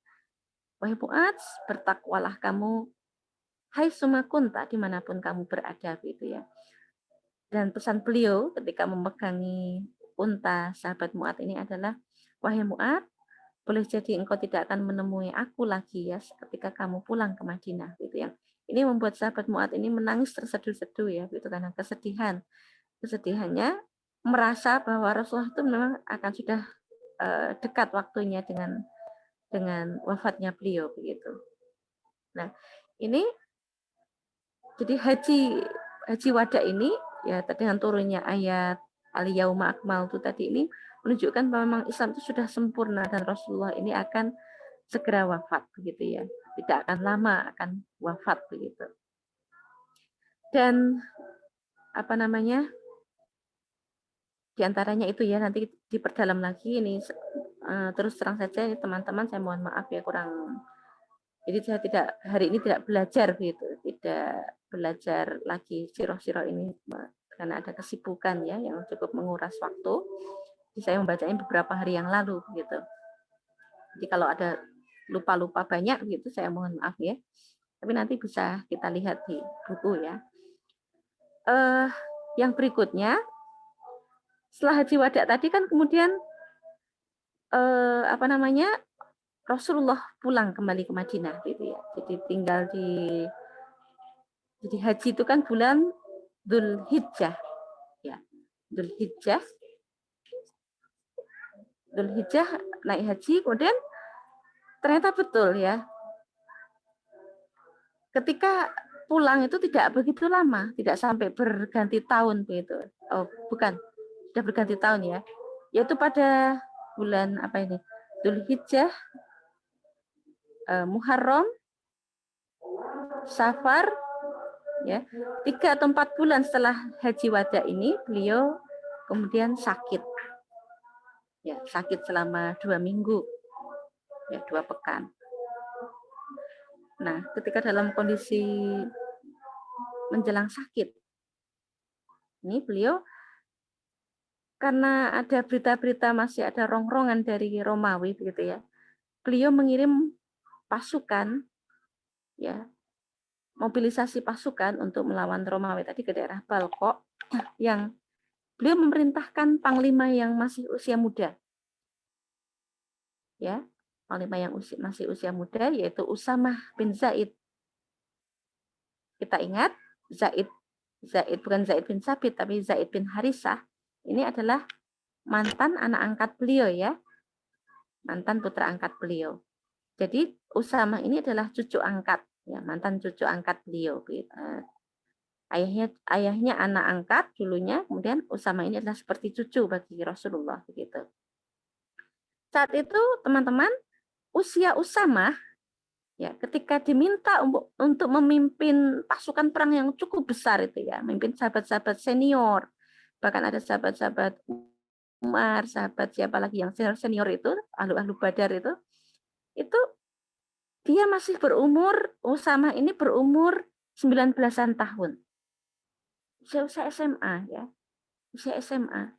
S3: Wahai Mu'ad, bertakwalah kamu haitsuma kunta, dimanapun kamu berada, gitu ya. Dan pesan beliau ketika memegangi unta sahabat Mu'ad ini adalah, wahai Mu'ad, boleh jadi engkau tidak akan menemui aku lagi ya ketika kamu pulang ke Madinah, gitu ya. Ini membuat sahabat Mu'ad ini menangis terseduh-seduh ya, gitu, karena kesedihannya merasa bahwa Rasulullah itu memang akan sudah dekat waktunya dengan wafatnya beliau, begitu. Nah, ini jadi haji wada ini ya, dengan turunnya ayat al-yauma akmaltu tadi ini menunjukkan bahwa memang Islam itu sudah sempurna dan Rasulullah ini akan segera wafat, begitu ya. Tidak akan lama akan wafat, begitu. Dan di antaranya itu ya, nanti diperdalam lagi ini, terus terang saja teman-teman, saya mohon maaf ya kurang, jadi saya hari ini tidak belajar gitu, tidak belajar lagi sirah-sirah ini karena ada kesibukan ya yang cukup menguras waktu. Jadi saya membacanya beberapa hari yang lalu gitu. Jadi kalau ada lupa-lupa banyak gitu, saya mohon maaf ya. Tapi nanti bisa kita lihat di buku ya. Yang berikutnya, setelah haji wada tadi kan kemudian Rasulullah pulang kembali ke Madinah gitu ya. Jadi tinggal jadi haji itu kan bulan Dzulhijjah ya. Dzulhijjah naik haji, kemudian ternyata betul ya. ketika pulang itu tidak begitu lama, tidak sampai berganti tahun begitu. Oh, bukan, sudah berganti tahun ya. Yaitu pada bulan apa ini? Dzulhijjah, Muharram, Safar, ya. 3 atau 4 bulan setelah haji wada ini beliau kemudian sakit. Ya, sakit selama 2 minggu. Ya, 2 pekan. Nah, ketika dalam kondisi menjelang sakit, ini beliau karena ada berita-berita masih ada rongrongan dari Romawi begitu ya. Beliau mengirim pasukan ya, mobilisasi pasukan untuk melawan Romawi tadi ke daerah Balkok yang beliau memerintahkan panglima yang masih usia muda. Ya, panglima yang masih usia muda yaitu Usamah bin Zaid. Kita ingat Zaid bukan Zaid bin Sabit tapi Zaid bin Harisah. Ini adalah mantan anak angkat beliau ya. Mantan putra angkat beliau. Jadi Usamah ini adalah cucu angkat ya, mantan cucu angkat beliau. Ayahnya anak angkat dulunya, kemudian Usamah ini adalah seperti cucu bagi Rasulullah begitu. Saat itu teman-teman, usia Usamah ya, ketika diminta untuk memimpin pasukan perang yang cukup besar itu ya, memimpin sahabat-sahabat senior, bahkan ada sahabat-sahabat Umar, sahabat siapa lagi yang senior itu, ahlu Badar itu dia masih berumur, Usamah ini berumur 19-an tahun. Usia SMA ya, usia SMA.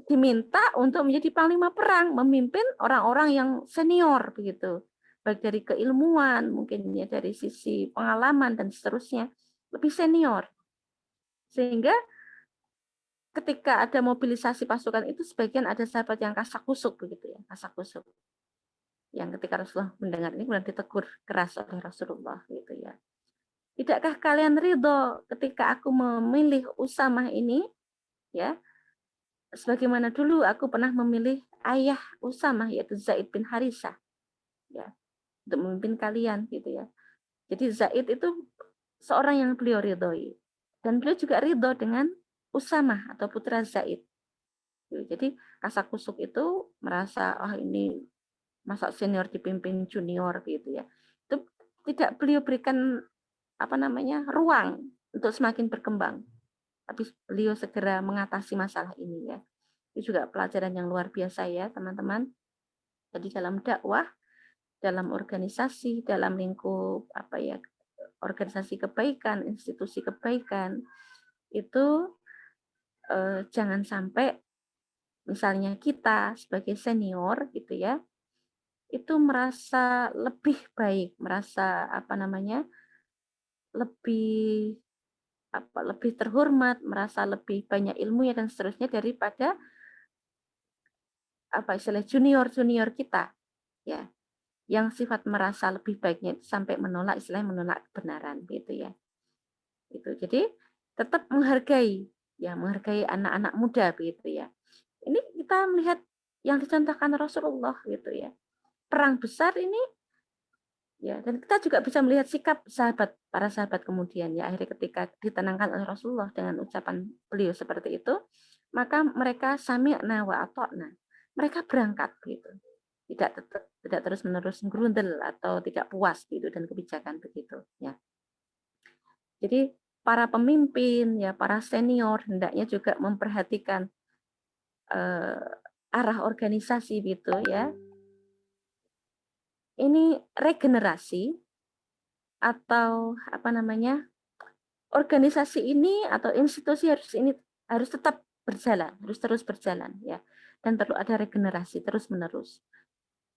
S3: Diminta untuk menjadi panglima perang, memimpin orang-orang yang senior begitu. Baik dari keilmuan, mungkin ya dari sisi pengalaman dan seterusnya, lebih senior. Sehingga ketika ada mobilisasi pasukan itu sebagian ada sahabat yang kasak kusuk begitu ya, kasak kusuk. Yang ketika Rasulullah mendengar ini kemudian ditegur keras oleh Rasulullah gitu ya. Tidakkah kalian ridho ketika aku memilih Usamah ini ya? Sebagaimana dulu aku pernah memilih ayah Usamah yaitu Zaid bin Harisah ya, untuk memimpin kalian gitu ya. Jadi Zaid itu seorang yang beliau ridhoi dan beliau juga ridho dengan Usamah atau putra Zaid. Jadi kasak kusuk itu merasa ini masa senior dipimpin junior gitu ya. Itu tidak beliau berikan ruang untuk semakin berkembang. Tapi beliau segera mengatasi masalah ini ya. Itu juga pelajaran yang luar biasa ya teman-teman. Jadi dalam dakwah, dalam organisasi, dalam lingkup organisasi kebaikan, institusi kebaikan, itu jangan sampai misalnya kita sebagai senior gitu ya, itu merasa lebih baik, merasa lebih terhormat, merasa lebih banyak ilmunya dan seterusnya daripada junior kita ya, yang sifat merasa lebih baiknya itu sampai menolak kebenaran gitu ya. Itu jadi tetap menghargai anak-anak muda begitu ya. Ini kita melihat yang dicontohkan Rasulullah gitu ya. Perang besar ini ya, dan kita juga bisa melihat sikap para sahabat kemudian ya, akhirnya ketika ditenangkan oleh Rasulullah dengan ucapan beliau seperti itu, maka mereka sami'na wa ata'na. Mereka berangkat gitu. Tidak terus-menerus gerundel atau tidak puas gitu dan kebijakan begitu ya. Jadi para pemimpin ya, para senior hendaknya juga memperhatikan arah organisasi gitu ya. Ini regenerasi atau organisasi ini atau institusi harus tetap berjalan, harus terus berjalan ya, dan perlu ada regenerasi terus-menerus.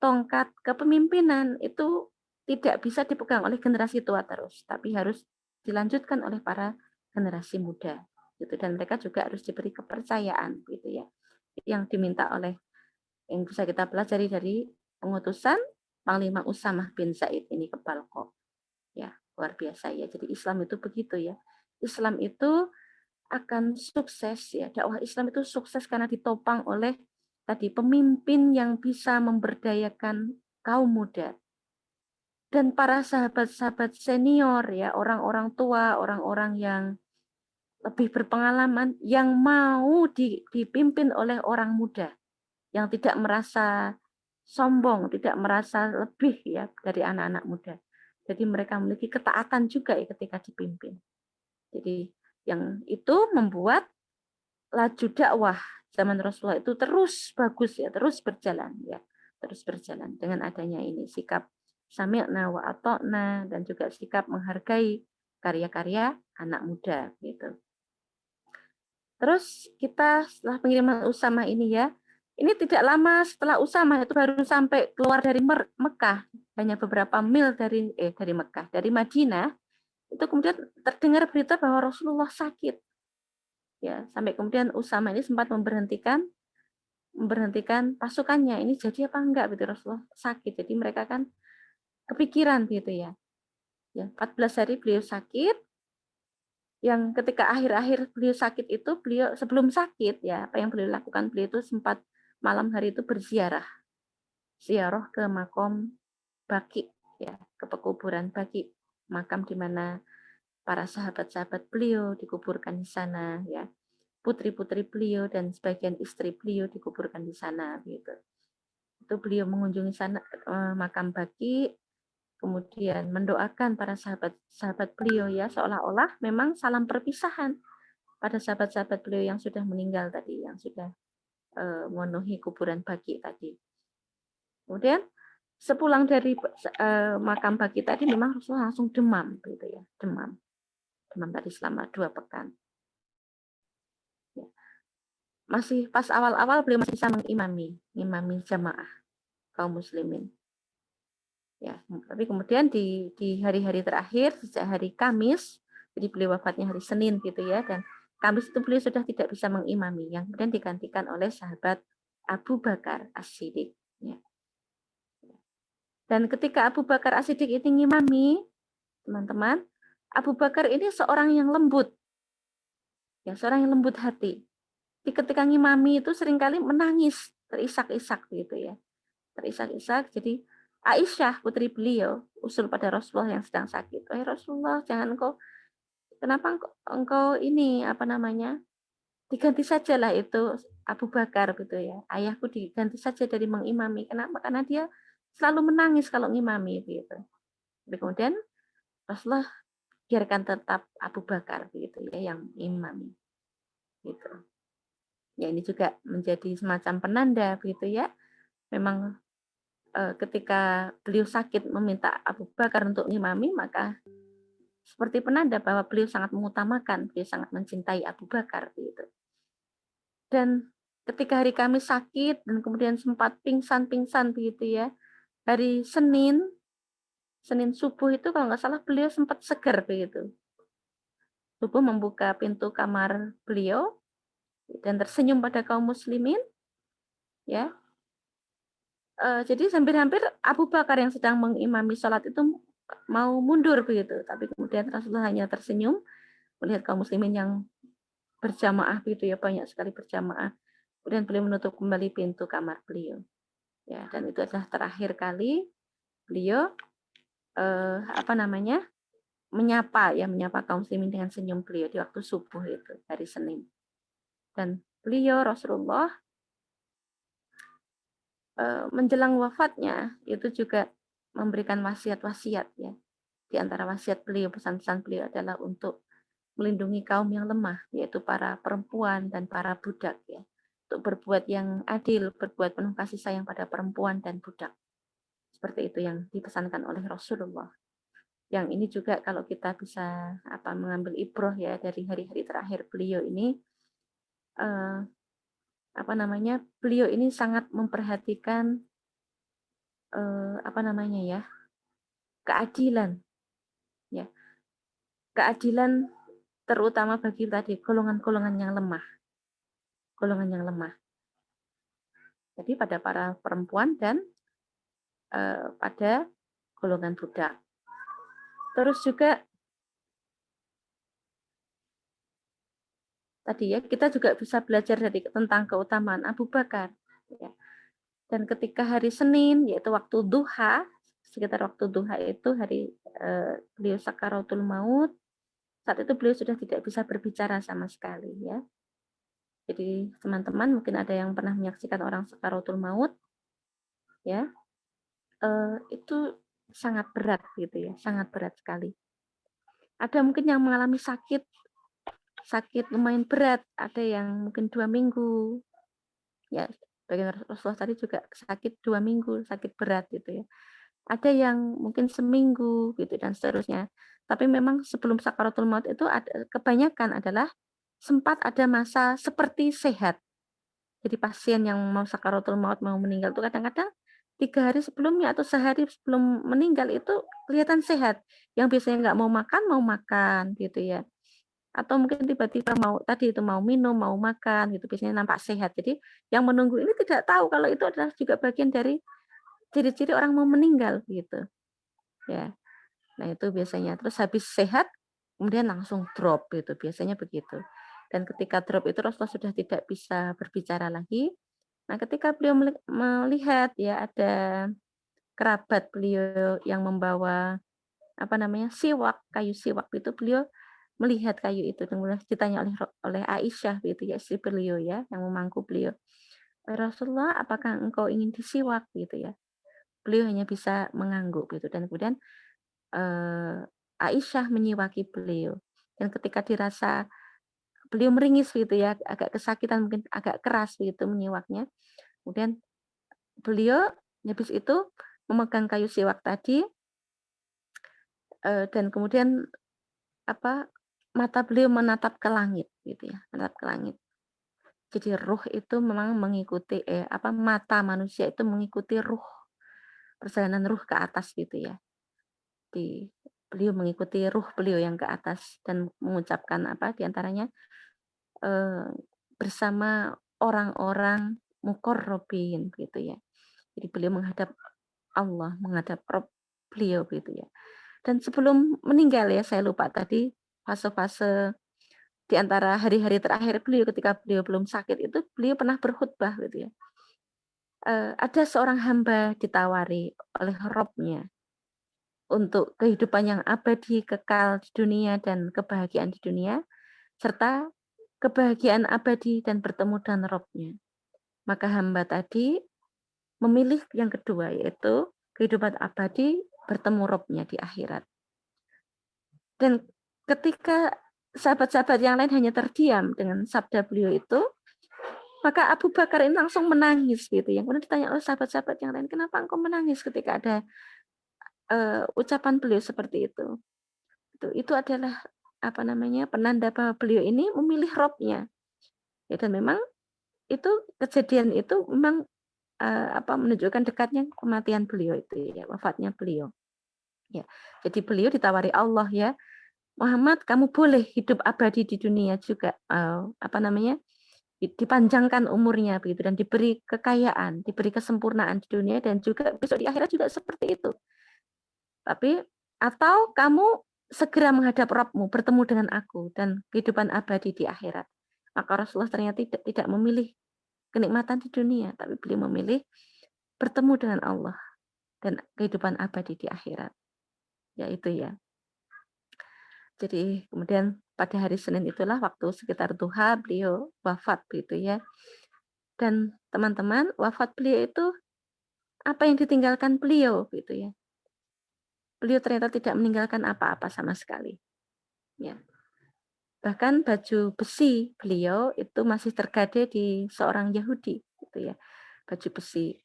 S3: Tongkat kepemimpinan itu tidak bisa dipegang oleh generasi tua terus, tapi harus dilanjutkan oleh para generasi muda gitu, dan mereka juga harus diberi kepercayaan gitu ya, yang diminta oleh yang bisa kita pelajari dari pengutusan Panglima Usamah bin Zaid ini ke Balkok. Ya, luar biasa ya. Jadi Islam itu begitu ya. Islam itu akan sukses ya. Dakwah Islam itu sukses karena ditopang oleh tadi pemimpin yang bisa memberdayakan kaum muda dan para sahabat-sahabat senior ya, orang-orang tua, orang-orang yang lebih berpengalaman yang mau dipimpin oleh orang muda yang tidak merasa sombong, tidak merasa lebih ya dari anak-anak muda. Jadi mereka memiliki ketaatan juga ya ketika dipimpin. Jadi yang itu membuat laju dakwah zaman Rasulullah itu terus bagus ya, terus berjalan ya, terus berjalan dengan adanya ini sikap sami'na wa ata'na dan juga sikap menghargai karya-karya anak muda gitu. Terus kita setelah pengiriman Usama ini ya, ini tidak lama setelah Usama itu baru sampai keluar dari Mekah, hanya beberapa mil dari Mekah, dari Madinah, itu kemudian terdengar berita bahwa Rasulullah sakit. Ya, sampai kemudian Usama ini sempat memberhentikan pasukannya. Ini jadi apa enggak gitu, Rasulullah sakit. Jadi mereka kan kepikiran gitu ya. Ya, 14 hari beliau sakit. Yang ketika akhir-akhir beliau sakit itu, beliau sebelum sakit ya, apa yang beliau lakukan, beliau itu sempat malam hari itu berziarah ke makom Baqi ya, ke pekuburan Baqi, makam di mana para sahabat-sahabat beliau dikuburkan di sana ya. Putri-putri beliau dan sebagian istri beliau dikuburkan di sana gitu. Itu beliau mengunjungi sana makam Baqi, kemudian mendoakan para sahabat-sahabat beliau ya, seolah-olah memang salam perpisahan pada sahabat-sahabat beliau yang sudah meninggal tadi, yang sudah memenuhi kuburan Baqi tadi. Kemudian sepulang dari makam Baqi tadi memang Rasulullah langsung demam gitu ya, demam tadi selama 2 pekan. Ya. Masih pas awal-awal beliau masih bisa mengimami jamaah kaum muslimin. Ya, tapi kemudian di hari-hari terakhir sejak hari Kamis, jadi beliau wafatnya hari Senin gitu ya, dan Kamis itu beliau sudah tidak bisa mengimami, yang kemudian digantikan oleh sahabat Abu Bakar As-Siddiq. Ya. Dan ketika Abu Bakar As-Siddiq itu ngimami, teman-teman, Abu Bakar ini seorang yang lembut, ya seorang yang lembut hati. Jadi ketika ngimami itu seringkali menangis, terisak-isak gitu ya, terisak-isak. Jadi Aisyah putri beliau usul pada Rasulullah yang sedang sakit, "Wahai Rasulullah, kenapa engkau ini apa namanya? Diganti sajalah itu Abu Bakar gitu ya. Ayahku diganti saja dari mengimami. Kenapa? Karena dia selalu menangis kalau ngimami gitu." Tapi kemudian Rasulullah biarkan tetap Abu Bakar gitu ya yang imami gitu. Ya ini juga menjadi semacam penanda begitu ya. Memang ketika beliau sakit meminta Abu Bakar untuk ngimami, maka seperti penanda bahwa beliau sangat mengutamakan, beliau sangat mencintai Abu Bakar gitu. Dan ketika hari Kamis sakit dan kemudian sempat pingsan begitu ya, hari Senin subuh itu kalau nggak salah beliau sempat segar begitu. Subuh membuka pintu kamar beliau dan tersenyum pada kaum muslimin, ya. Jadi hampir-hampir Abu Bakar yang sedang mengimami sholat itu mau mundur begitu, tapi kemudian Rasulullah hanya tersenyum melihat kaum muslimin yang berjamaah begitu ya, banyak sekali berjamaah. Kemudian beliau menutup kembali pintu kamar beliau. Ya, dan itu adalah terakhir kali beliau menyapa kaum muslimin dengan senyum beliau di waktu subuh itu hari Senin. Dan beliau Rasulullah menjelang wafatnya itu juga memberikan wasiat-wasiat ya. Di antara wasiat beliau, pesan-pesan beliau adalah untuk melindungi kaum yang lemah, yaitu para perempuan dan para budak ya. Untuk berbuat yang adil, berbuat penuh kasih sayang pada perempuan dan budak. Seperti itu yang dipesankan oleh Rasulullah. Yang ini juga kalau kita bisa mengambil ibroh ya dari hari-hari terakhir beliau ini, beliau ini sangat memperhatikan keadilan, ya, keadilan terutama bagi tadi golongan-golongan yang lemah, Jadi pada para perempuan dan pada golongan budak. Terus juga tadi ya kita juga bisa belajar tentang keutamaan Abu Bakar. Ya. Dan ketika hari Senin, yaitu waktu duha, sekitar waktu duha itu hari beliau sakaratul maut. Saat itu beliau sudah tidak bisa berbicara sama sekali ya. Jadi teman-teman mungkin ada yang pernah menyaksikan orang sakaratul maut ya. Itu sangat berat gitu ya, sangat berat sekali. Ada mungkin yang mengalami sakit lumayan berat, ada yang mungkin 2 minggu. Ya, bagian Rasulullah tadi juga sakit 2 minggu, sakit berat gitu ya. Ada yang mungkin seminggu gitu dan seterusnya. Tapi memang sebelum sakaratul maut itu kebanyakan adalah sempat ada masa seperti sehat. Jadi pasien yang mau sakaratul maut mau meninggal itu kadang-kadang 3 hari sebelumnya atau sehari sebelum meninggal itu kelihatan sehat. Yang biasanya nggak mau makan gitu ya. Atau mungkin tiba-tiba mau minum, mau makan gitu, biasanya nampak sehat. Jadi yang menunggu ini tidak tahu kalau itu adalah juga bagian dari ciri-ciri orang mau meninggal gitu. Ya. Nah, itu biasanya. Terus habis sehat kemudian langsung drop gitu, biasanya begitu. Dan ketika drop itu Rasulullah sudah tidak bisa berbicara lagi. Nah, ketika beliau melihat ya ada kerabat beliau yang membawa siwak, kayu siwak itu beliau melihat kayu itu kemudian ditanya oleh Aisyah gitu ya, istri beliau ya, yang memangku beliau. Rasulullah, apakah engkau ingin disiwak gitu ya? Beliau hanya bisa mengangguk gitu dan kemudian Aisyah menyiwaki beliau. Dan ketika dirasa beliau meringis gitu ya, agak kesakitan mungkin agak keras gitu menyiwaknya. Kemudian beliau habis itu memegang kayu siwak tadi dan kemudian mata beliau menatap ke langit gitu ya, menatap ke langit. Jadi ruh itu memang mengikuti mata manusia itu mengikuti ruh, perjalanan ruh ke atas gitu ya. Beliau mengikuti ruh beliau yang ke atas dan mengucapkan di antaranya bersama orang-orang muqarrabin gitu ya. Jadi beliau menghadap Allah, menghadap Rabb beliau gitu ya. Dan sebelum meninggal ya, saya lupa tadi fase-fase di antara hari-hari terakhir beliau ketika beliau belum sakit itu beliau pernah berkhutbah gitu ya. Ada seorang hamba ditawari oleh Rabb-nya untuk kehidupan yang abadi, kekal di dunia dan kebahagiaan di dunia, serta kebahagiaan abadi dan bertemu dengan Rabb-nya. Maka hamba tadi memilih yang kedua, yaitu kehidupan abadi bertemu Rabb-nya di akhirat. Dan ketika sahabat-sahabat yang lain hanya terdiam dengan sabda beliau itu, maka Abu Bakar ini langsung menangis gitu ya. Kemudian ditanya oleh sahabat-sahabat yang lain, kenapa engkau menangis ketika ada ucapan beliau seperti itu? Itu adalah penanda bahwa beliau ini memilih Rabb-nya. Ya, dan memang itu kejadian itu memang menunjukkan dekatnya kematian beliau itu ya, wafatnya beliau. Ya. Jadi beliau ditawari Allah ya, Muhammad, kamu boleh hidup abadi di dunia juga, dipanjangkan umurnya begitu dan diberi kekayaan, diberi kesempurnaan di dunia dan juga besok di akhirat juga seperti itu. Tapi atau kamu segera menghadap Rabb-mu, bertemu dengan aku dan kehidupan abadi di akhirat. Maka Rasulullah ternyata tidak memilih kenikmatan di dunia, tapi beliau memilih bertemu dengan Allah dan kehidupan abadi di akhirat. Ya itu ya. Jadi kemudian pada hari Senin itulah waktu sekitar duha beliau wafat gitu ya. Dan teman-teman, wafat beliau itu apa yang ditinggalkan beliau gitu ya. Beliau ternyata tidak meninggalkan apa-apa sama sekali. Ya. Bahkan baju besi beliau itu masih tergade di seorang Yahudi gitu ya. Baju besi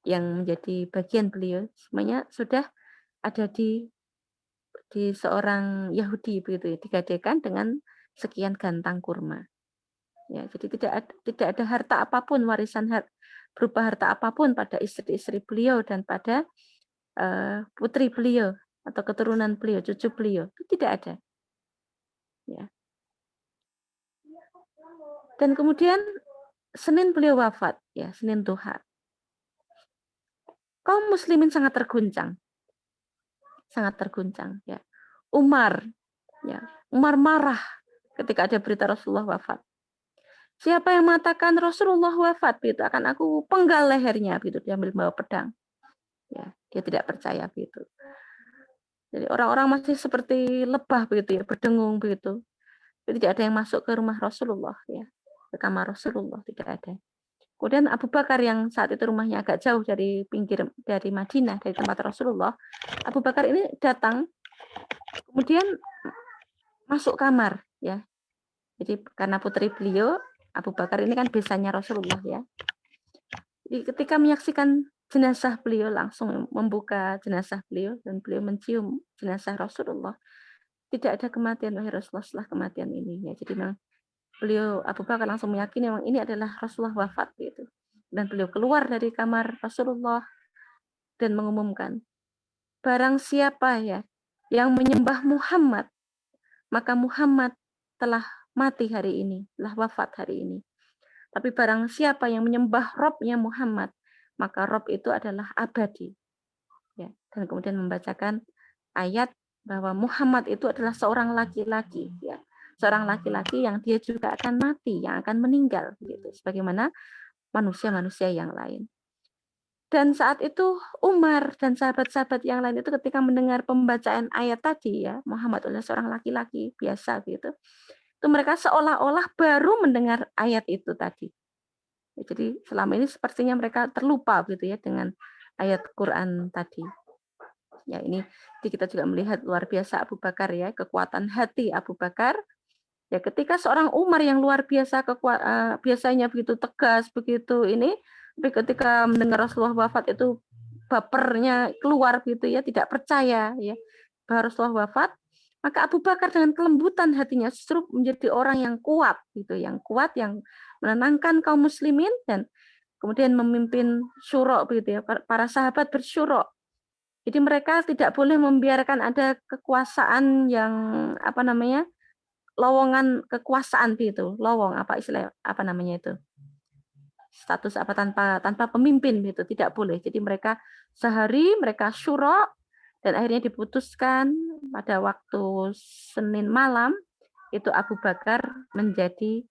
S3: yang menjadi bagian beliau semuanya sudah ada di seorang Yahudi begitu ya, digadekan dengan sekian gantang kurma. Ya, jadi tidak ada harta apapun, warisan berupa harta apapun pada istri-istri beliau dan pada putri beliau atau keturunan beliau, cucu beliau, itu tidak ada. Ya. Dan kemudian Senin beliau wafat, ya, Senin duha. Kaum muslimin sangat terguncang. Sangat terguncang, ya. Umar marah ketika ada berita Rasulullah wafat. Siapa yang mengatakan Rasulullah wafat, gitu akan aku penggal lehernya, gitu, diambil bawa pedang. ya, dia tidak percaya begitu. Jadi orang-orang masih seperti lebah begitu ya, berdengung begitu. Jadi tidak ada yang masuk ke rumah Rasulullah ya, ke kamar Rasulullah tidak ada. Kemudian Abu Bakar yang saat itu rumahnya agak jauh dari pinggir dari Madinah, dari tempat Rasulullah. Abu Bakar ini datang, kemudian masuk kamar ya. Jadi karena putri beliau Abu Bakar ini kan besannya Rasulullah ya. Jadi ketika menyaksikan jenazah beliau langsung membuka jenazah beliau dan beliau mencium jenazah Rasulullah. Tidak ada kematian wahai Rasulullah setelah kematian ini ya. Jadi memang beliau Abu Bakar langsung meyakini memang ini adalah Rasulullah wafat gitu. Dan beliau keluar dari kamar Rasulullah dan mengumumkan, barang siapa ya yang menyembah Muhammad, maka Muhammad telah mati hari ini, telah wafat hari ini. Tapi barang siapa yang menyembah Robnya Muhammad, maka Rob itu adalah abadi. Ya, dan kemudian membacakan ayat bahwa Muhammad itu adalah seorang laki-laki, ya, seorang laki-laki yang dia juga akan mati, yang akan meninggal, gitu, sebagaimana manusia-manusia yang lain. Dan saat itu Umar dan sahabat-sahabat yang lain itu ketika mendengar pembacaan ayat tadi ya, Muhammad adalah seorang laki-laki biasa gitu. Itu mereka seolah-olah baru mendengar ayat itu tadi. Ya, jadi selama ini sepertinya mereka terlupa gitu ya dengan ayat Quran tadi. Ya ini kita juga melihat luar biasa Abu Bakar ya, kekuatan hati Abu Bakar. Ya ketika seorang Umar yang luar biasa biasanya begitu tegas begitu ini, tapi ketika mendengar Rasulullah wafat itu bapernya keluar gitu ya, tidak percaya ya bahwa Rasulullah wafat, maka Abu Bakar dengan kelembutan hatinya justru menjadi orang yang kuat gitu, yang kuat, yang menenangkan kaum muslimin dan kemudian memimpin syuro begitu ya, para sahabat bersyuro. Jadi mereka tidak boleh membiarkan ada kekuasaan yang apa namanya, lowongan kekuasaan gitu, lowong apa istilah apa namanya itu, status apa tanpa pemimpin gitu, tidak boleh. Jadi mereka sehari mereka syuro dan akhirnya diputuskan pada waktu Senin malam itu Abu Bakar menjadi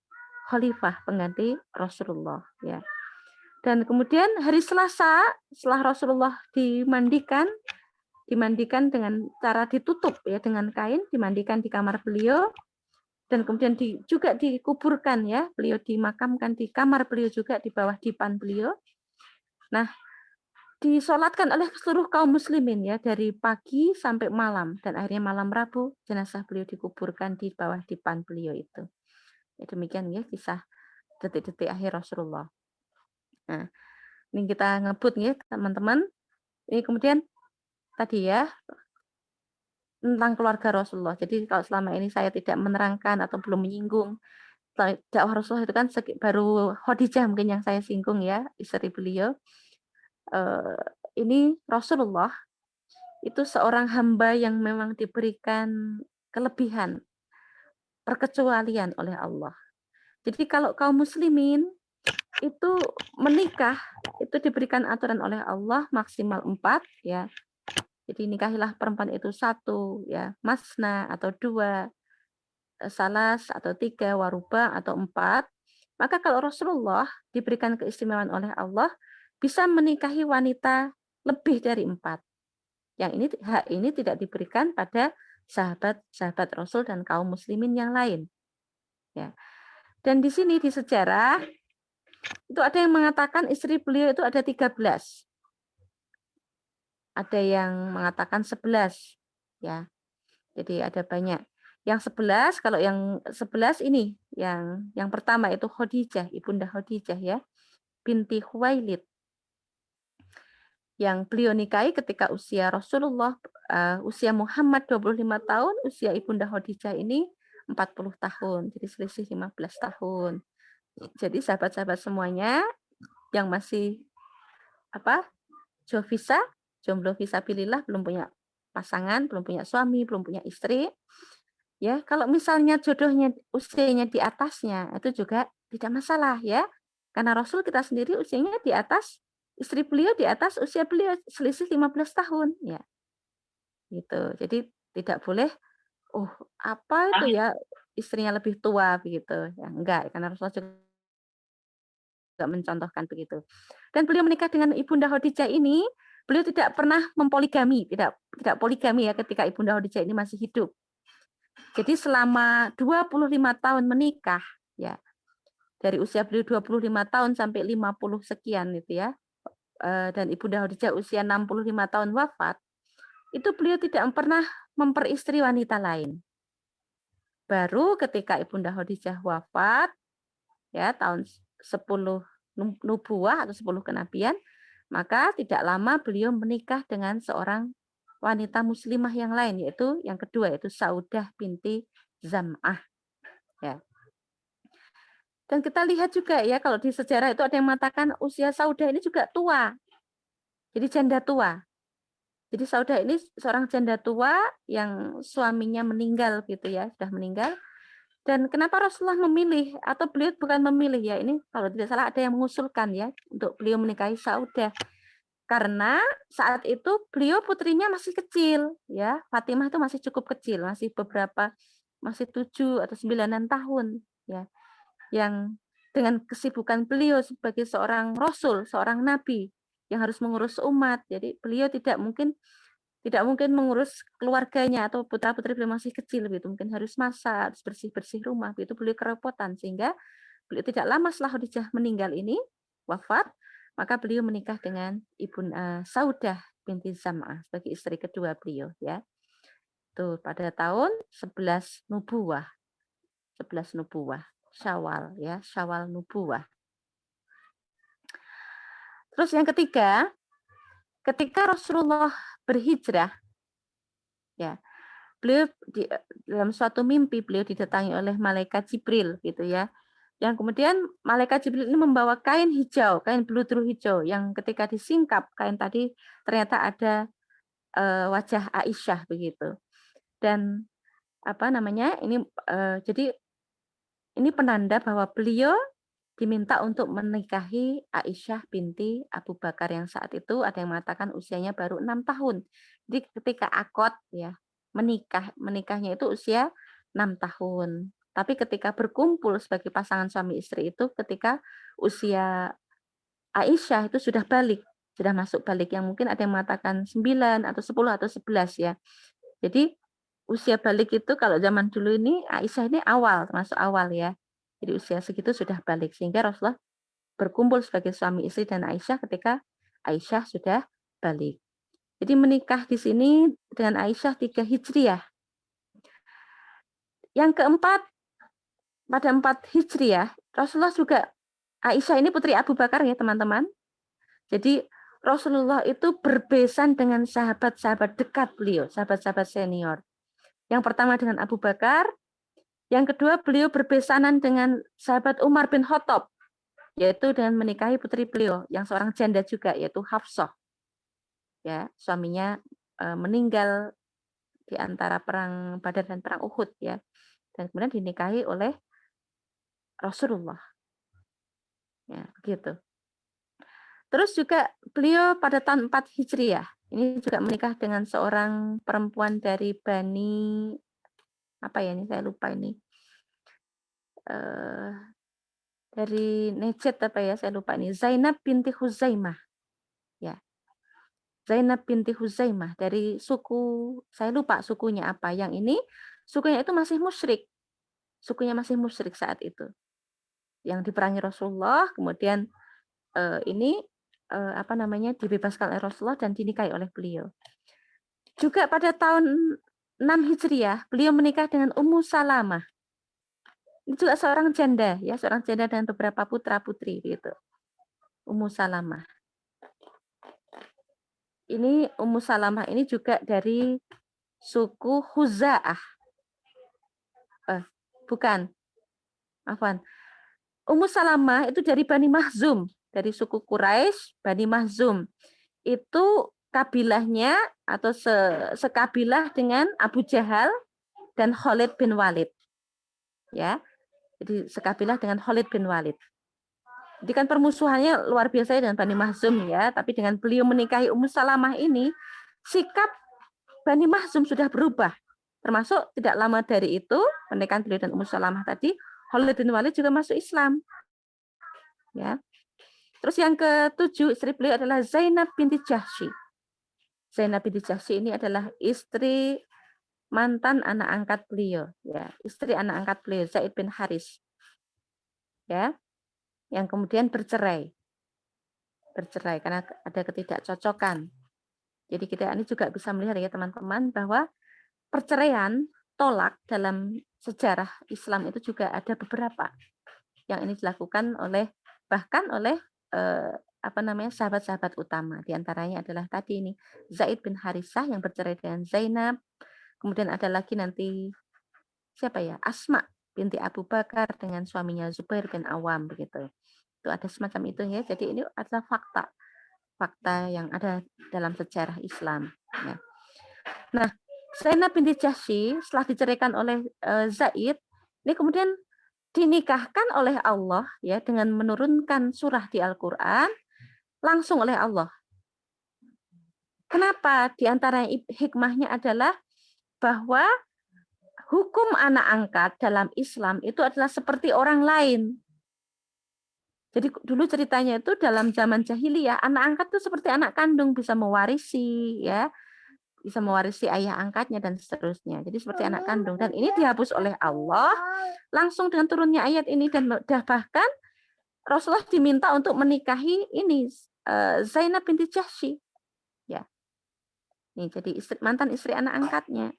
S3: khalifah pengganti Rasulullah ya. Dan kemudian hari Selasa setelah Rasulullah dimandikan dengan cara ditutup ya dengan kain, dimandikan di kamar beliau. Dan kemudian juga dikuburkan ya, beliau dimakamkan di kamar beliau juga di bawah dipan beliau. Nah, disolatkan oleh seluruh kaum muslimin ya dari pagi sampai malam dan akhirnya malam Rabu jenazah beliau dikuburkan di bawah dipan beliau itu. Ya, demikian ya kisah detik-detik akhir Rasulullah. Nah, ini kita ngebut ya teman-teman. Ini kemudian tadi ya tentang keluarga Rasulullah. Jadi kalau selama ini saya tidak menerangkan atau belum menyinggung dakwah Rasulullah itu kan baru Khadijah mungkin yang saya singgung ya, istri beliau. Ini Rasulullah itu seorang hamba yang memang diberikan kelebihan, perkecualian oleh Allah. Jadi kalau kaum muslimin itu menikah itu diberikan aturan oleh Allah maksimal 4 ya. Jadi nikahilah perempuan itu 1 ya, masna atau 2, salas atau 3, waruba atau 4. Maka kalau Rasulullah diberikan keistimewaan oleh Allah bisa menikahi wanita lebih dari 4. Yang ini hak ini tidak diberikan pada sahabat-sahabat Rasul dan kaum muslimin yang lain. Ya. Dan di sini di sejarah itu ada yang mengatakan istri beliau itu ada 13. Ada yang mengatakan 11 ya. Jadi ada banyak. Yang 11 kalau yang 11 ini yang pertama itu Khadijah, Ibunda Khadijah ya, binti Khuwailid. Yang beliau nikahi ketika usia Rasulullah usia Muhammad 25 tahun, usia Ibunda Khadijah ini 40 tahun. Jadi selisih 15 tahun. Jadi sahabat-sahabat semuanya yang masih jomblo fisabilillah, belum punya pasangan, belum punya suami, belum punya istri, ya kalau misalnya jodohnya usianya di atasnya itu juga tidak masalah ya, karena Rasul kita sendiri usianya di atas, istri beliau di atas usia beliau selisih 15 tahun ya, gitu. Jadi tidak boleh, apa itu ya istrinya lebih tua begitu ya, enggak, karena Rasul juga mencontohkan begitu. Dan beliau menikah dengan Ibunda Khadijah ini beliau tidak pernah mempoligami, tidak poligami ya ketika Ibunda Khadijah ini masih hidup. Jadi selama 25 tahun menikah, ya, dari usia beliau 25 tahun sampai 50 sekian itu ya, dan Ibunda Khadijah usia 65 tahun wafat, itu beliau tidak pernah memperistri wanita lain. Baru ketika Ibunda Khadijah wafat, ya tahun 10 nubuwah atau 10 kenabian, maka tidak lama beliau menikah dengan seorang wanita muslimah yang lain, yaitu yang kedua, yaitu Saudah binti Zam'ah. Ya. Dan kita lihat juga ya, kalau di sejarah itu ada yang mengatakan usia Saudah ini juga tua. Jadi janda tua. Jadi Saudah ini seorang janda tua yang suaminya meninggal gitu ya, sudah meninggal. Dan kenapa Rasulullah memilih, atau beliau bukan memilih ya, ini kalau tidak salah ada yang mengusulkan ya, untuk beliau menikahi Saudah. Karena saat itu beliau putrinya masih kecil ya, Fatimah itu masih cukup kecil, masih 7 atau 9 tahun ya. Yang dengan kesibukan beliau sebagai seorang rasul, seorang nabi yang harus mengurus umat. Jadi beliau tidak mungkin mengurus keluarganya atau putra-putri beliau masih kecil gitu, mungkin harus masak, harus bersih-bersih rumah, itu beliau kerepotan, sehingga beliau tidak lama setelah Khadijah meninggal ini wafat, maka beliau menikah dengan Ibunda Saudah binti Zam'ah sebagai istri kedua beliau ya. Tuh pada tahun 11 nubuwah. Syawal ya, Syawal nubuwah. Terus yang ketiga, ketika Rasulullah berhijrah ya, beliau dalam suatu mimpi beliau didatangi oleh malaikat Jibril gitu ya. Yang kemudian malaikat Jibril ini membawa kain hijau, kain beludru hijau, yang ketika disingkap kain tadi ternyata ada wajah Aisyah begitu. Dan apa namanya? Jadi ini penanda bahwa beliau diminta untuk menikahi Aisyah binti Abu Bakar yang saat itu ada yang mengatakan usianya baru 6 tahun. Jadi ketika akad ya, menikahnya itu usia 6 tahun. Tapi ketika berkumpul sebagai pasangan suami istri itu ketika usia Aisyah itu sudah balik, sudah masuk balik, yang mungkin ada yang mengatakan 9 atau 10 atau 11 ya. Jadi usia balik itu kalau zaman dulu ini Aisyah ini termasuk awal ya. Jadi usia segitu sudah balik, sehingga Rasulullah berkumpul sebagai suami istri dan Aisyah ketika Aisyah sudah balik. Jadi menikah di sini dengan Aisyah 3 Hijriah. Yang keempat, pada 4 Hijriah, Rasulullah juga, Aisyah ini putri Abu Bakar ya teman-teman. Jadi Rasulullah itu berbesan dengan sahabat-sahabat dekat beliau, sahabat-sahabat senior. Yang pertama dengan Abu Bakar, yang kedua beliau berbesanan dengan sahabat Umar bin Khattab, yaitu dengan menikahi putri beliau yang seorang janda juga, yaitu Hafsah. Ya, suaminya meninggal di antara perang Badar dan perang Uhud ya. Dan kemudian dinikahi oleh Rasulullah. Ya, begitu. Terus juga beliau pada tahun 4 Hijriah, ini juga menikah dengan seorang perempuan dari Bani, apa ya ini, saya lupa ini. Dari Najd apa ya, saya lupa ini. Zainab binti Huzaimah. Ya. Zainab binti Huzaimah dari suku, saya lupa sukunya apa. Yang ini sukunya itu masih musyrik. Sukunya masih musyrik saat itu. Yang diperangi Rasulullah, kemudian ini dibebaskan oleh Rasulullah dan dinikahi oleh beliau. Juga pada tahun 6 Hijriah, beliau menikah dengan Ummu Salamah. Ini juga seorang janda, ya, seorang janda dengan beberapa putra-putri gitu. Ummu Salamah. Ini Ummu Salamah ini juga dari suku Khuza'ah. Bukan. Afwan. Ummu Salamah itu dari Bani Makhzum, dari suku Quraisy, Bani Makhzum. Itu kabilahnya atau sekabilah dengan Abu Jahal dan Khalid bin Walid. Ya. Jadi sekabilah dengan Khalid bin Walid. Jadi kan permusuhannya luar biasa dengan Bani Makhzum ya, tapi dengan beliau menikahi Ummu Salamah ini, sikap Bani Makhzum sudah berubah. Termasuk tidak lama dari itu, pernikahan beliau dan Ummu Salamah tadi, Khalid bin Walid juga masuk Islam. Ya. Terus yang ke-7 istri beliau adalah Zainab binti Jahsy. Zainab binti Jahsy ini adalah istri mantan anak angkat beliau, ya, istri anak angkat beliau Zaid bin Haris, ya, yang kemudian bercerai karena ada ketidakcocokan. Jadi kita ini juga bisa melihat ya teman-teman bahwa perceraian, tolak dalam sejarah Islam itu juga ada beberapa yang ini dilakukan bahkan oleh sahabat-sahabat utama. Di antaranya adalah tadi ini Zaid bin Harisah yang bercerai dengan Zainab. Kemudian ada lagi nanti siapa ya? Asma binti Abu Bakar dengan suaminya Zubair bin Awam begitu. Itu ada semacam itu ya. Jadi ini adalah fakta yang ada dalam sejarah Islam. Ya. Nah, Zainab binti Jahsy setelah diceraikan oleh Zaid, ini kemudian dinikahkan oleh Allah ya dengan menurunkan surah di Al-Qur'an langsung oleh Allah. Kenapa? Di antara hikmahnya adalah bahwa hukum anak angkat dalam Islam itu adalah seperti orang lain. Jadi dulu ceritanya itu dalam zaman jahiliyah, anak angkat itu seperti anak kandung, bisa mewarisi ya, bisa mewarisi ayah angkatnya dan seterusnya. Jadi seperti anak kandung. Dan ini dihapus oleh Allah langsung dengan turunnya ayat ini, dan bahkan Rasulullah diminta untuk menikahi ini Zainab binti Jahsy. Ya. Nih jadi mantan istri anak angkatnya.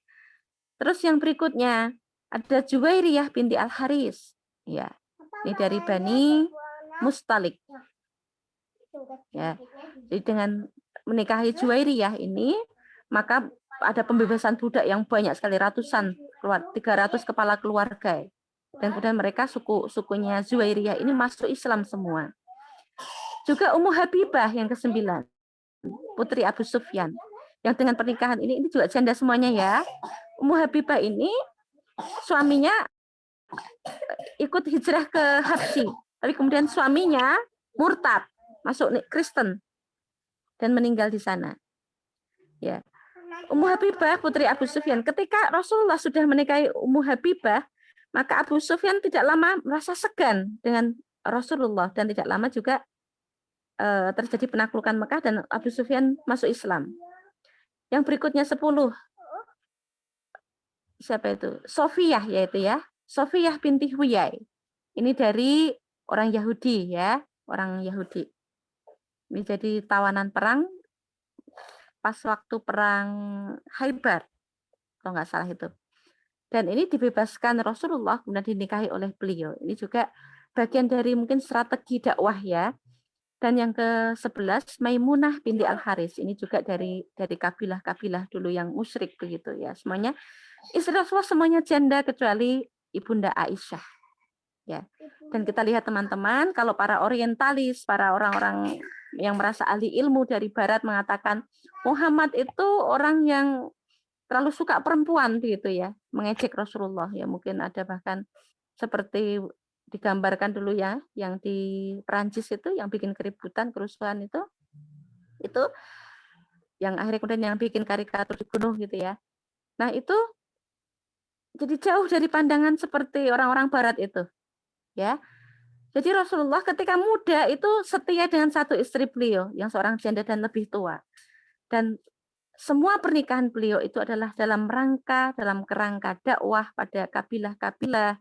S3: Terus yang berikutnya ada Juwairiyah binti Al-Haris. Ya. Ini dari Bani Mustalik. Ya. Jadi dengan menikahi Juwairiyah ini, maka ada pembebasan budak yang banyak sekali, 300 kepala keluarga. Dan kemudian mereka sukunya Juwairiyah ini masuk Islam semua. Juga Ummu Habibah yang ke-9, putri Abu Sufyan. Yang dengan pernikahan ini juga janda semuanya ya. Ummu Habibah ini suaminya ikut hijrah ke Habsyi, tapi kemudian suaminya murtad, masuk Kristen dan meninggal di sana. Ya. Ummu Habibah putri Abu Sufyan, ketika Rasulullah sudah menikahi Ummu Habibah, maka Abu Sufyan tidak lama merasa segan dengan Rasulullah, dan tidak lama juga terjadi penaklukan Mekah dan Abu Sufyan masuk Islam. Yang berikutnya 10. Siapa itu? Sofiyah, yaitu ya. Sofiyah binti Huyai. Ini dari orang Yahudi ya, orang Yahudi. Ini jadi tawanan perang pas waktu perang Khaybar, kalau nggak salah itu. Dan ini dibebaskan Rasulullah, kemudian dinikahi oleh beliau. Ini juga bagian dari mungkin strategi dakwah ya. Dan yang ke-11 Maimunah binti Al-Haris. Ini juga dari kabilah-kabilah dulu yang musyrik begitu ya. Semuanya istri Rasulullah semuanya janda kecuali Ibunda Aisyah. Ya. Dan kita lihat teman-teman, kalau para orientalis, para orang-orang yang merasa ahli ilmu dari barat mengatakan Muhammad itu orang yang terlalu suka perempuan begitu ya, mengejek Rasulullah ya. Mungkin ada bahkan seperti digambarkan dulu ya, yang di Perancis itu yang bikin keributan, kerusuhan itu yang akhirnya kemudian yang bikin karikatur dibunuh gitu ya. Nah itu jadi jauh dari pandangan seperti orang-orang barat itu ya. Jadi Rasulullah ketika muda itu setia dengan satu istri beliau yang seorang janda dan lebih tua. Dan semua pernikahan beliau itu adalah dalam kerangka dakwah pada kabilah-kabilah,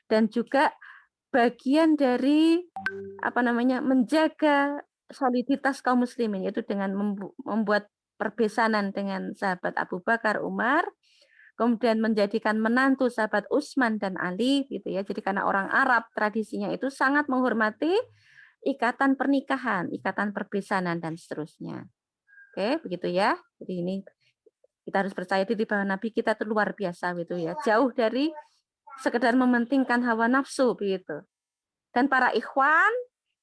S3: dan juga bagian dari menjaga soliditas kaum muslimin, yaitu dengan membuat perbesanan dengan sahabat Abu Bakar, Umar, kemudian menjadikan menantu sahabat Utsman dan Ali gitu ya. Jadi karena orang Arab tradisinya itu sangat menghormati ikatan pernikahan, ikatan perbesanan dan seterusnya. Oke, begitu ya. Jadi ini kita harus percaya diri bahwa Nabi kita itu luar biasa gitu ya. Jauh dari sekedar mementingkan hawa nafsu begitu. Dan para ikhwan,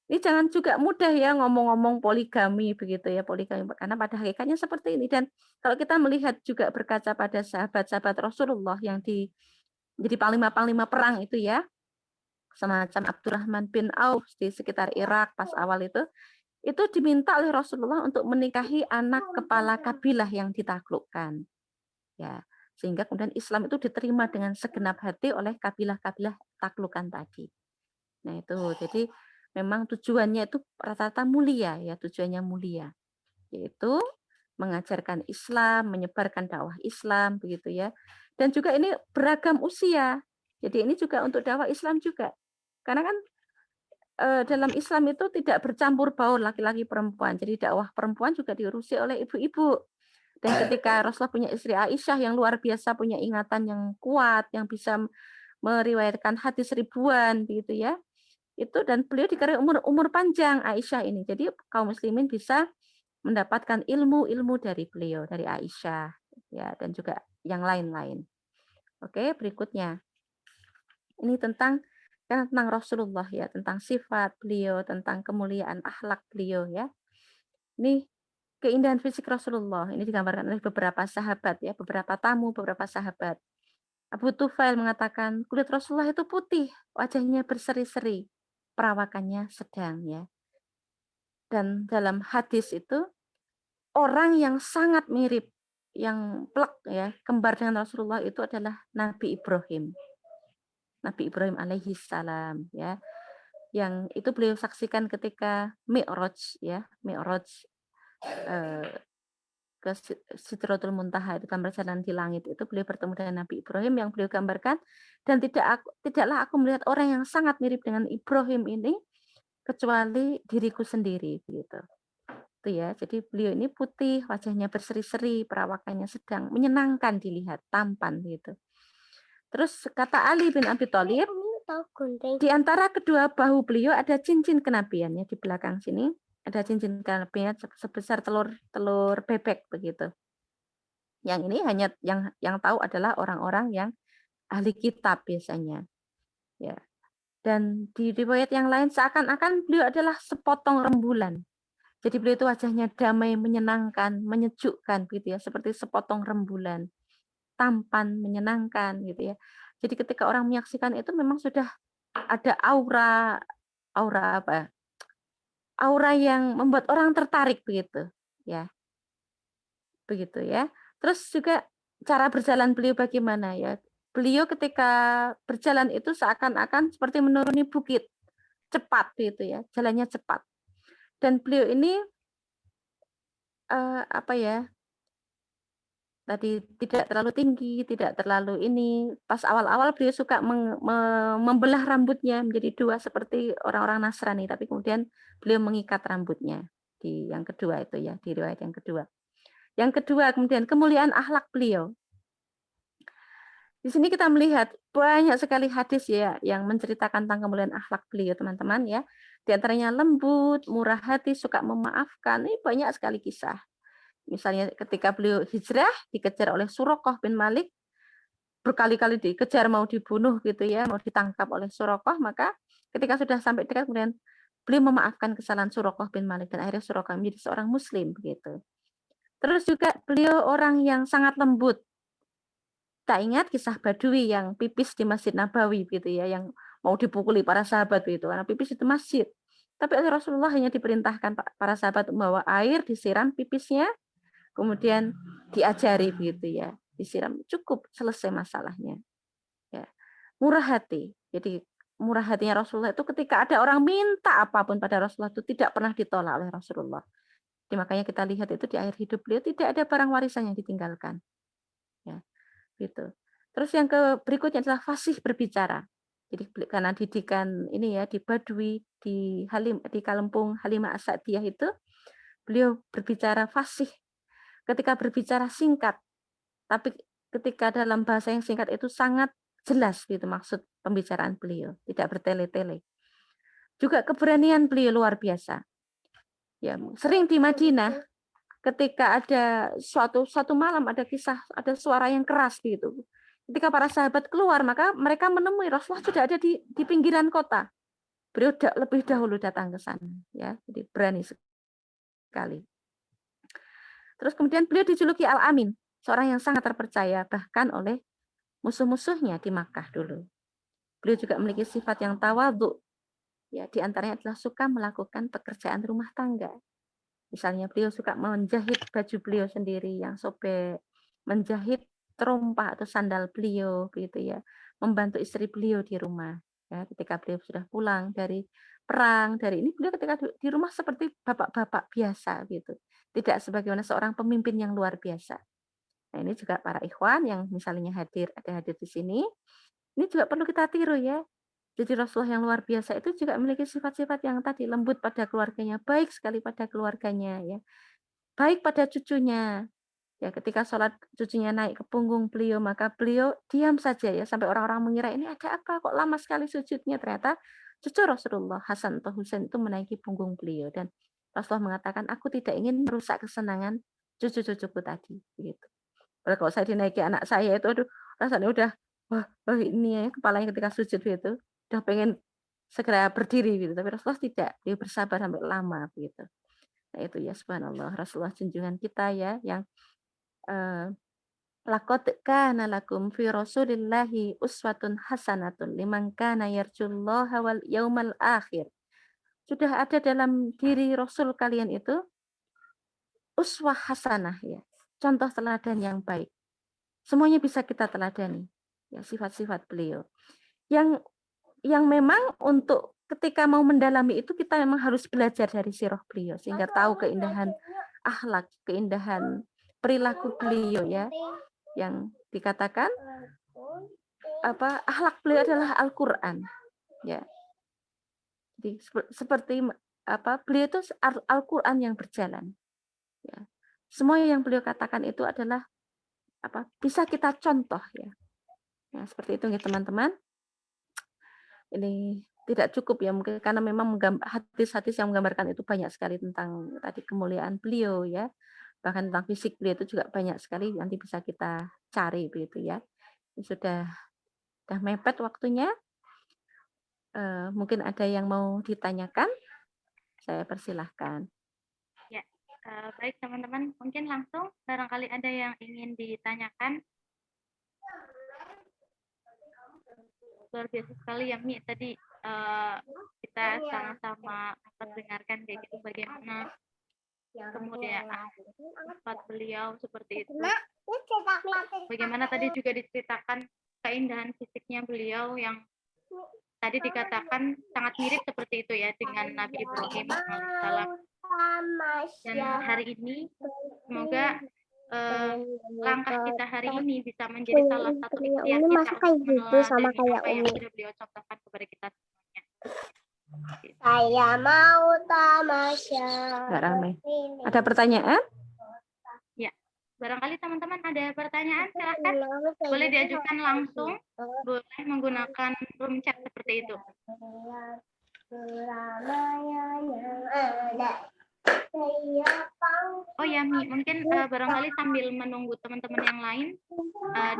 S3: ini jangan juga mudah ya ngomong-ngomong poligami begitu ya, poligami, karena pada hakikatnya seperti ini. Dan kalau kita melihat juga berkaca pada sahabat-sahabat Rasulullah yang jadi panglima-panglima perang itu ya, semacam Abdurrahman bin Auf di sekitar Irak pas awal itu diminta oleh Rasulullah untuk menikahi anak kepala kabilah yang ditaklukkan. Ya, sehingga kemudian Islam itu diterima dengan segenap hati oleh kabilah-kabilah taklukan tadi. Nah, itu jadi memang tujuannya itu rata-rata mulia ya, tujuannya mulia. Yaitu mengajarkan Islam, menyebarkan dakwah Islam, begitu ya. Dan juga ini beragam usia. Jadi ini juga untuk dakwah Islam juga. Karena kan dalam Islam itu tidak bercampur baur laki-laki perempuan. Jadi dakwah perempuan juga diurusi oleh ibu-ibu. Dan ketika Rasulullah punya istri Aisyah yang luar biasa, punya ingatan yang kuat, yang bisa meriwayatkan hadis ribuan, begitu ya. Itu dan beliau dikaruniai umur panjang Aisyah ini. Jadi kaum muslimin bisa mendapatkan ilmu-ilmu dari beliau, dari Aisyah, ya, dan juga yang lain-lain. Oke, berikutnya. Ini tentang Rasulullah ya, tentang sifat beliau, tentang kemuliaan akhlak beliau ya. Ini keindahan fisik Rasulullah ini digambarkan oleh beberapa sahabat ya, beberapa tamu, beberapa sahabat. Abu Tufail mengatakan kulit Rasulullah itu putih, wajahnya berseri-seri, perawakannya sedang ya. Dan dalam hadis itu orang yang sangat mirip, yang plek ya, kembar dengan Rasulullah itu adalah Nabi Ibrahim. Nabi Ibrahim alaihi salam ya. Yang itu beliau saksikan ketika Mi'raj ya, Mi'raj ke Sidratul Muntaha itu dalam perjalanan di langit itu beliau bertemu dengan Nabi Ibrahim yang beliau gambarkan dan tidaklah aku melihat orang yang sangat mirip dengan Ibrahim ini kecuali diriku sendiri gitu. Itu ya. Jadi beliau ini putih, wajahnya berseri-seri, perawakannya sedang, menyenangkan dilihat, tampan gitu. Terus kata Ali bin Abi Thalib, di antara kedua bahu beliau ada cincin kenabiannya di belakang sini. Ada cincin kenabian sebesar telur bebek begitu. Yang ini hanya yang tahu adalah orang-orang yang ahli kitab biasanya. Ya. Dan di riwayat yang lain seakan-akan beliau adalah sepotong rembulan. Jadi beliau itu wajahnya damai, menyenangkan, menyejukkan gitu ya, seperti sepotong rembulan. Tampan, menyenangkan gitu ya. Jadi ketika orang menyaksikan itu memang sudah ada aura apa? Aura yang membuat orang tertarik begitu, ya. Begitu ya. Terus juga cara berjalan beliau bagaimana ya? Beliau ketika berjalan itu seakan-akan seperti menuruni bukit, cepat gitu ya, jalannya cepat. Dan beliau ini apa ya? Tadi tidak terlalu tinggi, tidak terlalu ini. Pas awal-awal beliau suka membelah rambutnya menjadi dua seperti orang-orang Nasrani, tapi kemudian beliau mengikat rambutnya di yang kedua itu ya, di riwayat yang kedua. Yang kedua kemudian kemuliaan akhlak beliau. Di sini kita melihat banyak sekali hadis ya yang menceritakan tentang kemuliaan akhlak beliau, teman-teman ya. Di antaranya lembut, murah hati, suka memaafkan. Ini banyak sekali kisah. Misalnya ketika beliau hijrah dikejar oleh Suraqah bin Malik, berkali-kali dikejar mau dibunuh gitu ya, mau ditangkap oleh Suraqah, maka ketika sudah sampai dekat kemudian beliau memaafkan kesalahan Suraqah bin Malik dan akhirnya Suraqah menjadi seorang muslim begitu. Terus juga beliau orang yang sangat lembut. Tak ingat kisah Badui yang pipis di Masjid Nabawi gitu ya, yang mau dipukuli para sahabat itu karena pipis itu masjid. Tapi oleh Rasulullah hanya diperintahkan para sahabat membawa air, disiram pipisnya, kemudian diajari begitu ya, disiram cukup selesai masalahnya ya. Murah hati. Jadi murah hatinya Rasulullah itu ketika ada orang minta apapun pada Rasulullah itu tidak pernah ditolak oleh Rasulullah. Jadi makanya kita lihat itu di akhir hidup beliau tidak ada barang warisan yang ditinggalkan ya, gitu. Terus yang berikutnya adalah fasih berbicara. Jadi karena didikan ini ya di Badui, di Kalempung Halimah As-Sa'diyah itu beliau berbicara fasih. Ketika berbicara singkat, tapi ketika dalam bahasa yang singkat itu sangat jelas gitu maksud pembicaraan beliau, tidak bertele-tele. Juga keberanian beliau luar biasa. Ya, sering di Madinah ketika ada suatu malam ada kisah, ada suara yang keras gitu. Ketika para sahabat keluar, maka mereka menemui Rasulullah sudah ada di pinggiran kota. Beliau lebih dahulu datang ke sana, ya, jadi berani sekali. Terus kemudian beliau dijuluki Al-Amin, seorang yang sangat terpercaya bahkan oleh musuh-musuhnya di Makkah dulu. Beliau juga memiliki sifat yang tawadhu. Ya, di antaranya adalah suka melakukan pekerjaan rumah tangga. Misalnya beliau suka menjahit baju beliau sendiri yang sobek, menjahit terompah atau sandal beliau gitu ya, membantu istri beliau di rumah. Ya, ketika beliau sudah pulang dari perang, dari ini beliau ketika di rumah seperti bapak-bapak biasa gitu. tidak sebagaimana seorang pemimpin yang luar biasa. Nah, ini juga para ikhwan yang misalnya hadir di sini, ini juga perlu kita tiru ya. Jadi Rasulullah yang luar biasa itu juga memiliki sifat-sifat yang tadi lembut pada keluarganya, baik sekali pada keluarganya ya, baik pada cucunya. Ya, ketika sholat cucunya naik ke punggung beliau, maka beliau diam saja ya sampai orang-orang mengira ini ada apa kok lama sekali sujudnya. Ternyata cucu Rasulullah Hasan atau Husain itu menaiki punggung beliau dan Rasulullah mengatakan aku tidak ingin merusak kesenangan cucu-cucuku tadi gitu. Padahal kalau saya dinaiki anak saya itu aduh rasanya udah wah, wah ini ya kepalanya ketika sujud itu udah pengen segera berdiri gitu. Tapi Rasulullah tidak, dia bersabar sampai lama gitu. Nah itu ya subhanallah Rasulullah junjungan kita ya yang eh, laqad kana lakum fi Rasulillahi uswatun hasanatun liman kana yarjullaha wal yaumal akhir. Sudah ada dalam diri Rasul kalian itu uswah hasanah ya. Contoh teladan yang baik. Semuanya bisa kita teladani. Ya, sifat-sifat beliau. Yang memang untuk ketika mau mendalami itu kita memang harus belajar dari sirah beliau sehingga tahu keindahan akhlak, keindahan perilaku beliau ya. Yang dikatakan akhlak beliau adalah Al-Qur'an ya. Jadi seperti beliau itu Al-Qur'an yang berjalan ya. Semua yang beliau katakan itu adalah bisa kita contoh ya. Ya seperti itu ya teman-teman. Ini tidak cukup ya mungkin karena memang hadis-hadis yang menggambarkan itu banyak sekali tentang tadi kemuliaan beliau ya. Bahkan tentang fisik beliau itu juga banyak sekali nanti bisa kita cari begitu ya. Ini sudah mepet waktunya. Mungkin ada yang mau ditanyakan? Saya persilahkan.
S2: Ya, baik teman-teman, mungkin langsung barangkali ada yang ingin ditanyakan. Luar biasa sekali ya Mi, tadi kita sama-sama mendengarkan kayak gitu bagaimana kemudian sifat beliau seperti itu. Bagaimana tadi juga diceritakan keindahan fisiknya beliau yang tadi dikatakan sangat mirip seperti itu ya dengan Nabi Ibrahim alaihissalam. Dan hari ini semoga langkah kita hari ini bisa menjadi salah satu ikhtiar kita untuk meneladani apa yang sudah beliau contohkan kepada kita semuanya.
S4: Saya mau tamasya.
S3: Nggak ramai. Ada pertanyaan?
S2: Ya, barangkali teman-teman ada pertanyaan, silahkan. Boleh diajukan langsung, boleh menggunakan room chat seperti itu. Oh ya Mi, mungkin barangkali sambil menunggu teman-teman yang lain,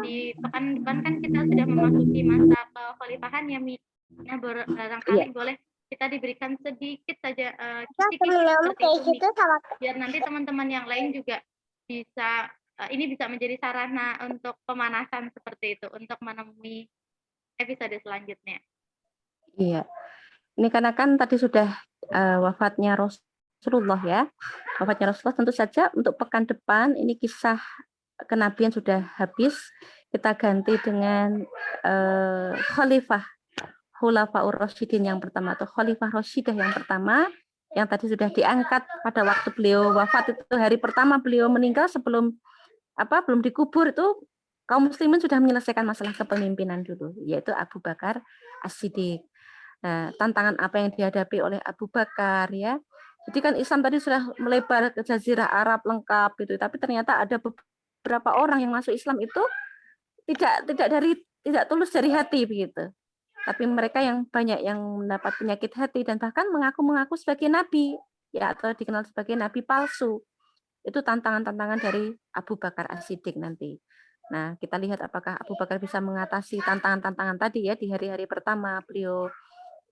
S2: di pekan depan kan kita sudah memasuki masa kekhalifahan ya Mi. Nah barangkali boleh kita diberikan sedikit saja seperti itu biar nanti teman-teman yang lain juga bisa ini bisa menjadi sarana untuk pemanasan seperti itu untuk menemui episode selanjutnya.
S3: Iya. Ini karena kan tadi sudah wafatnya Rasulullah ya. Wafatnya Rasulullah tentu saja untuk pekan depan ini kisah kenabian sudah habis. Kita ganti dengan Khalifah Khulafaur Rasyidin yang pertama atau Khalifah Rasyidah yang pertama yang tadi sudah diangkat pada waktu beliau wafat itu hari pertama beliau meninggal sebelum belum dikubur itu kaum muslimin sudah menyelesaikan masalah kepemimpinan dulu yaitu Abu Bakar As-Siddiq. Nah, tantangan apa yang dihadapi oleh Abu Bakar ya. Jadi kan Islam tadi sudah melebar ke Jazirah Arab lengkap gitu, tapi ternyata ada beberapa orang yang masuk Islam itu tidak tulus dari hati begitu. Tapi mereka yang banyak yang mendapat penyakit hati dan bahkan mengaku sebagai nabi ya atau dikenal sebagai nabi palsu. Itu tantangan-tantangan dari Abu Bakar As-Siddiq nanti. Nah, kita lihat apakah Abu Bakar bisa mengatasi tantangan-tantangan tadi ya di hari-hari pertama beliau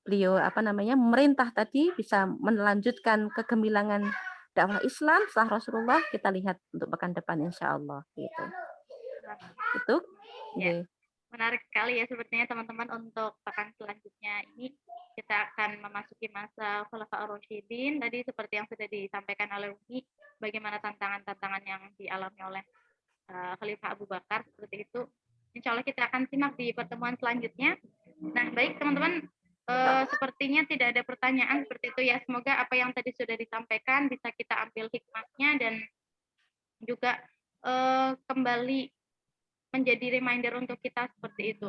S3: memerintah tadi bisa melanjutkan kegemilangan dakwah Islam setelah Rasulullah. Kita lihat untuk pekan depan insya Allah gitu. Itu.
S2: Ya. Menarik sekali ya sepertinya teman-teman untuk pekan selanjutnya ini kita akan memasuki masa Khulafaur Rasyidin. Tadi seperti yang sudah disampaikan oleh Umi, bagaimana tantangan-tantangan yang dialami oleh Khalifah Abu Bakar seperti itu. Insya Allah kita akan simak di pertemuan selanjutnya. Nah baik teman-teman, sepertinya tidak ada pertanyaan seperti itu ya. Semoga apa yang tadi sudah disampaikan bisa kita ambil hikmahnya dan juga kembali menjadi reminder untuk kita seperti itu.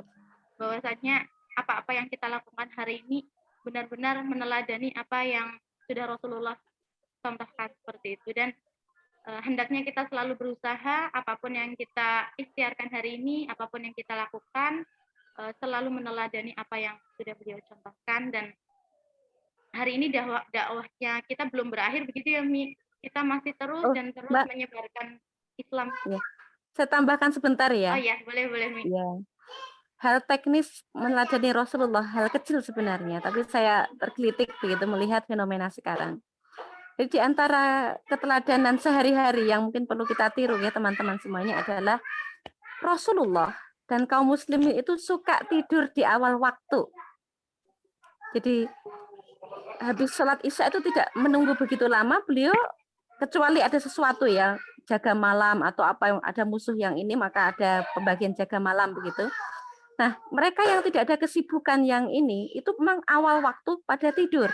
S2: Bahwasanya apa-apa yang kita lakukan hari ini benar-benar meneladani apa yang sudah Rasulullah contohkan seperti itu. Dan hendaknya kita selalu berusaha apapun yang kita ikhtiarkan hari ini, apapun yang kita lakukan, selalu meneladani apa yang sudah beliau contohkan. Dan hari ini dakwahnya kita belum berakhir begitu ya Mi, kita masih terus
S3: Oh,
S2: dan terus
S3: Mbak,
S2: menyebarkan Islam.
S3: ya. Saya tambahkan sebentar
S2: Oh
S3: ya.
S2: ya, boleh Mi.
S3: Ya. Hal teknis meneladani Rasulullah, hal kecil sebenarnya, tapi saya tergelitik begitu melihat fenomena sekarang. Jadi di antara keteladanan sehari-hari yang mungkin perlu kita tiru ya teman-teman semuanya adalah Rasulullah dan kaum muslimin itu suka tidur di awal waktu. Jadi habis sholat isya itu tidak menunggu begitu lama, beliau kecuali ada sesuatu ya, jaga malam atau apa yang ada musuh yang ini, maka ada pembagian jaga malam begitu. Nah, mereka yang tidak ada kesibukan yang ini, itu memang awal waktu pada tidur.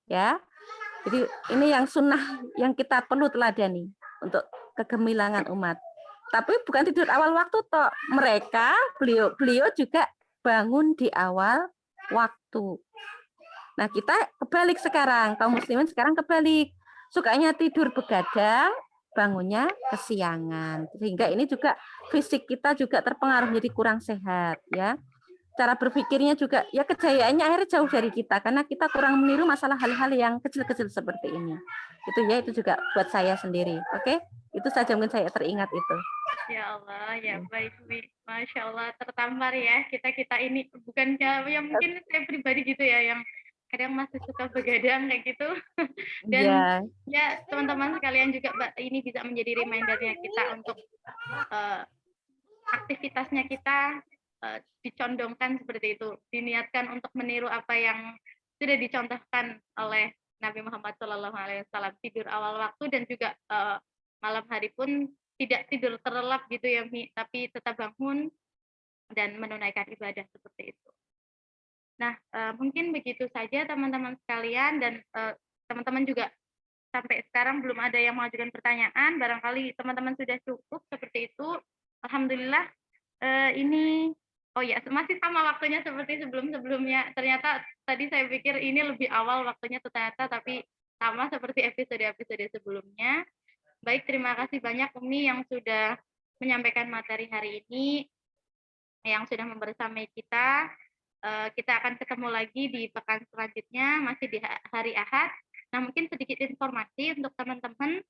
S3: Ya, jadi ini yang sunnah yang kita perlu teladani untuk kegemilangan umat. Tapi bukan tidur awal waktu toh. Mereka, beliau juga bangun di awal waktu. Nah, kita kebalik sekarang. Kaum muslimin sekarang kebalik. Sukanya tidur begadang, bangunnya kesiangan. Sehingga ini juga fisik kita juga terpengaruh jadi kurang sehat ya. Cara berpikirnya juga ya kejayaannya akhirnya jauh dari kita karena kita kurang meniru masalah hal-hal yang kecil-kecil seperti ini. Itu ya, itu juga buat saya sendiri. Oke? Itu saja mungkin saya teringat itu.
S2: Ya Allah, ya baik, Mi. Masya Allah, tertampar ya kita ini. Bukannya ya mungkin saya pribadi gitu ya yang kadang masih suka begadang kayak gitu. Dan ya teman-teman sekalian juga ini bisa menjadi remindernya kita untuk aktivitasnya kita dicondongkan seperti itu, diniatkan untuk meniru apa yang sudah dicontohkan oleh Nabi Muhammad SAW, tidur awal waktu dan juga malam hari pun tidak tidur terlelap gitu ya Mi, tapi tetap bangun dan menunaikan ibadah seperti itu. Nah, mungkin begitu saja teman-teman sekalian, dan teman-teman juga sampai sekarang belum ada yang mengajukan pertanyaan, barangkali teman-teman sudah cukup seperti itu. Alhamdulillah. Ini oh ya, masih sama waktunya seperti sebelum-sebelumnya. Ternyata tadi saya pikir ini lebih awal waktunya, ternyata tapi sama seperti episode-episode sebelumnya. Baik, terima kasih banyak Umi yang sudah menyampaikan materi hari ini, yang sudah membersamai kita. Kita akan ketemu lagi di pekan selanjutnya, masih di hari Ahad. Nah, mungkin sedikit informasi untuk teman-teman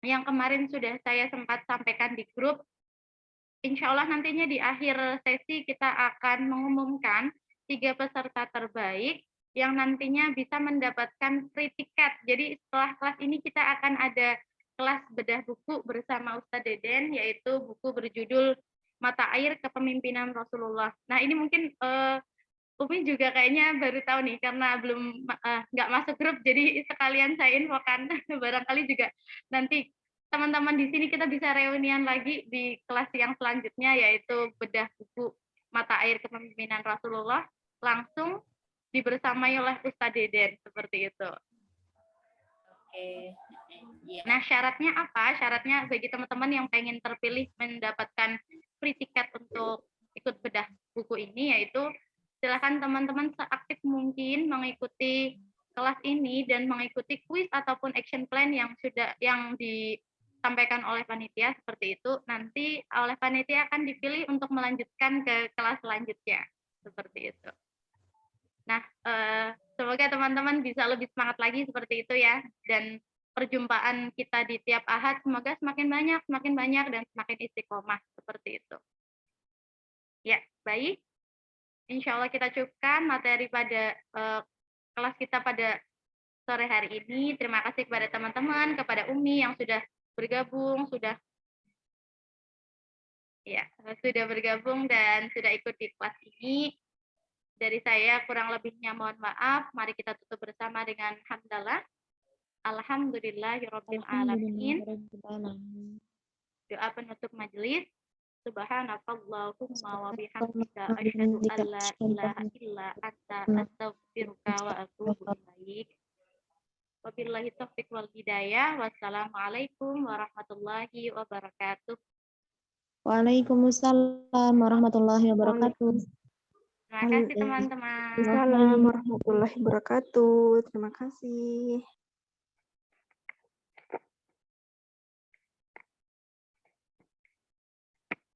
S2: yang kemarin sudah saya sempat sampaikan di grup. Insya Allah nantinya di akhir sesi kita akan mengumumkan 3 peserta terbaik yang nantinya bisa mendapatkan free tiket. Jadi setelah kelas ini kita akan ada kelas bedah buku bersama Ustadz Deden, yaitu buku berjudul Mata Air Kepemimpinan Rasulullah. Nah, ini mungkin Umi juga kayaknya baru tahu nih karena belum nggak masuk grup, jadi sekalian saya infokan. Barangkali juga nanti teman-teman di sini kita bisa reunian lagi di kelas yang selanjutnya, yaitu bedah buku Mata Air Kepemimpinan Rasulullah, langsung dibersamai oleh Ustadz Deden seperti itu. Nah, syaratnya apa? Syaratnya bagi teman-teman yang pengen terpilih mendapatkan free tiket untuk ikut bedah buku ini, yaitu silakan teman-teman seaktif mungkin mengikuti kelas ini dan mengikuti kuis ataupun action plan yang disampaikan oleh panitia seperti itu. Nanti oleh panitia akan dipilih untuk melanjutkan ke kelas selanjutnya seperti itu. Nah, semoga teman-teman bisa lebih semangat lagi seperti itu ya, dan perjumpaan kita di tiap Ahad semoga semakin banyak dan semakin istiqomah seperti itu. Ya, baik. Insya Allah kita cukupkan materi pada kelas kita pada sore hari ini. Terima kasih kepada teman-teman, kepada Umi yang sudah bergabung, sudah bergabung dan sudah ikut di kelas ini. Dari saya kurang lebihnya mohon maaf. Mari kita tutup bersama dengan hamdalah. Alhamdulillahirabbil alamin. Doa penutup majelis. Subhanakallahumma wa bihamdika asyhadu an la ilaha illa anta astaghfiruka wa atubu ilaik. Wabillahi taufiq wal hidayah. Wassalamualaikum warahmatullahi wabarakatuh.
S5: Waalaikumsalam warahmatullahi wabarakatuh.
S2: Terima kasih teman-teman.
S6: Assalamualaikum warahmatullahi wabarakatuh. Terima kasih.